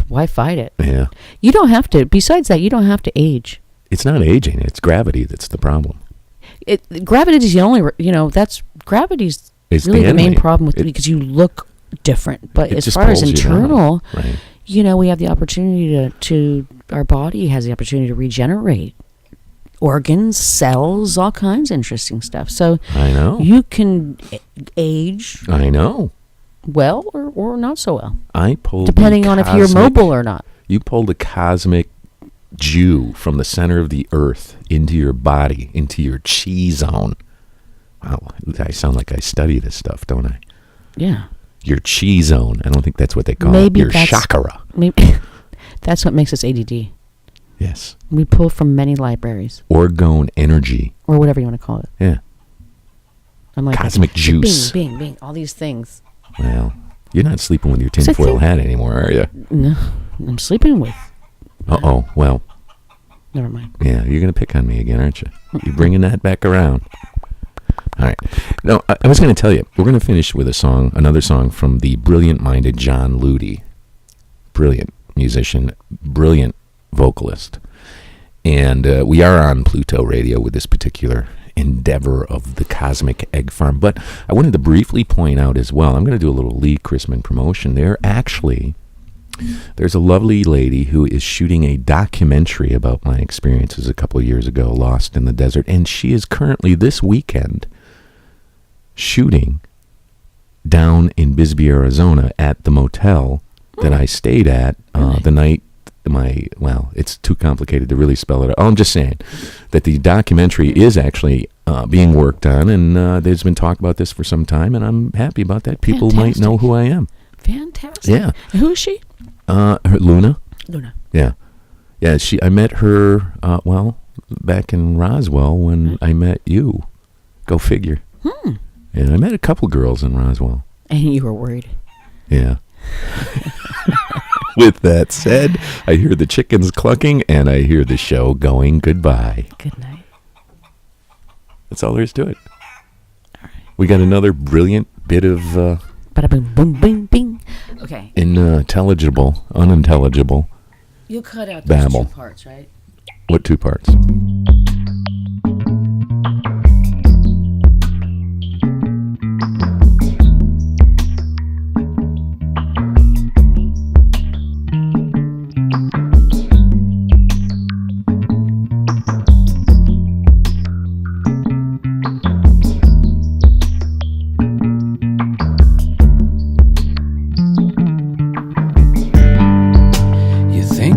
Why fight it? Yeah. You don't have to. Besides that, you don't have to age. It's not aging. It's gravity that's the problem. Gravity is the only. Gravity's really the main problem with because you look different. But as far as internal, right. We have the opportunity to our body has the opportunity to regenerate organs, cells, all kinds of interesting stuff. So I know you can age. I know. Well or not so well. I pulled depending on if you're mobile or not. You pulled a cosmic Jew from the center of the earth into your body, into your chi zone. Wow, I sound like I study this stuff, don't I? Yeah. Your chi zone. I don't think that's what they call it. Your chakra. Maybe that's what makes us ADD. Yes. We pull from many libraries. Orgone energy. Or whatever you want to call it. Yeah. I'm like cosmic juice. Bing, bing, bing. All these things. Well, you're not sleeping with your tinfoil hat anymore, are you? No. I'm sleeping with. Uh-oh. Well. Never mind. Yeah, you're going to pick on me again, aren't you? You're bringing that back around. All right. No, I was going to tell you, we're going to finish with another song from the brilliant-minded John Ludi. Brilliant musician, brilliant vocalist. And we are on Pluto Radio with this particular endeavor of the Cosmic Egg Farm. But I wanted to briefly point out as well, I'm going to do a little Lee Chrisman promotion there. Actually, there's a lovely lady who is shooting a documentary about my experiences a couple of years ago, lost in the desert. And she is currently this weekend shooting down in Bisbee, Arizona at the motel that I stayed at the night it's too complicated to really spell it out. I'm just saying that the documentary is actually being worked on, and there's been talk about this for some time, and I'm happy about that. People might know who I am. Fantastic. Yeah. And who is she? Luna. Luna. Yeah. Yeah, I met her, back in Roswell when I met you. Go figure. And I met a couple girls in Roswell. And you were worried. Yeah. With that said, I hear the chickens clucking and I hear the show going goodbye. Good night. That's all there is to it. All right. We got another brilliant bit of bada boom boom boom bing. Okay. Unintelligible. You cut out those babble. 2 parts, right? What 2 parts?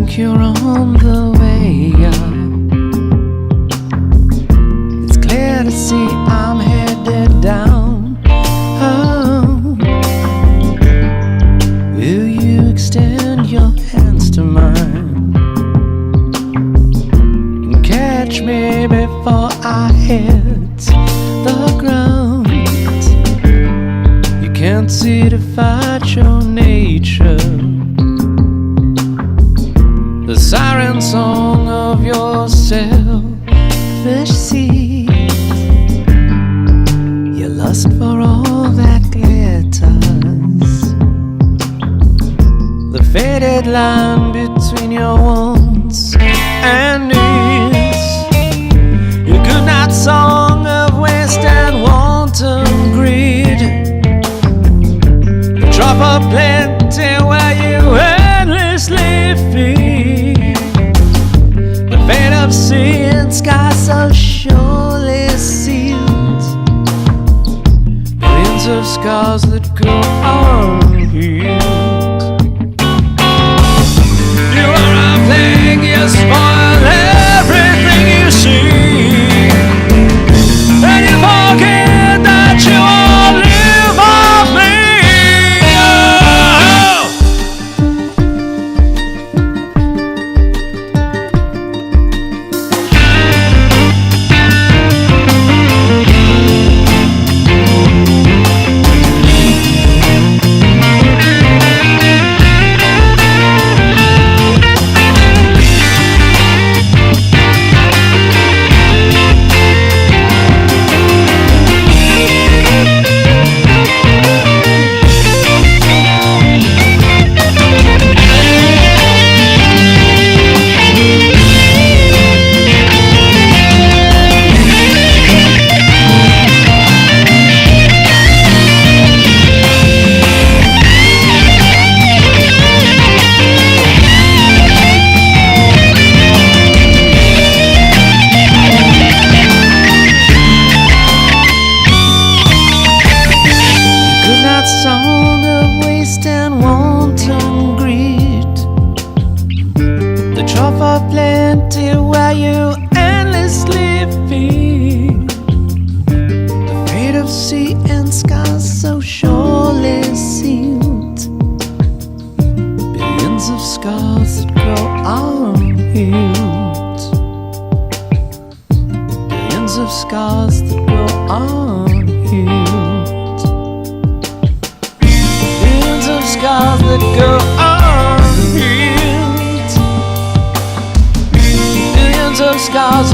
You're on the way up. It's clear to see I'm headed down. Oh, will you extend your hands to mine and catch me before I hit the ground? You can't see to fight your nature, the siren song of your selfish seed. You lust for all that glitters, the faded line between your wants and needs. Your goodnight song of waste and wanton greed, the drop of plenty where you endlessly feed. Fate of sea and sky so surely sealed, billions of scars that go unhealed. You are a plague, you spoil everything you see, and you forget that you all live on me. why you endlessly feel the fate of sea and sky so surely sealed. Billions of scars that grow unhealed. Billions of scars that grow unhealed. Billions of scars that grow unhealed. Billions of scars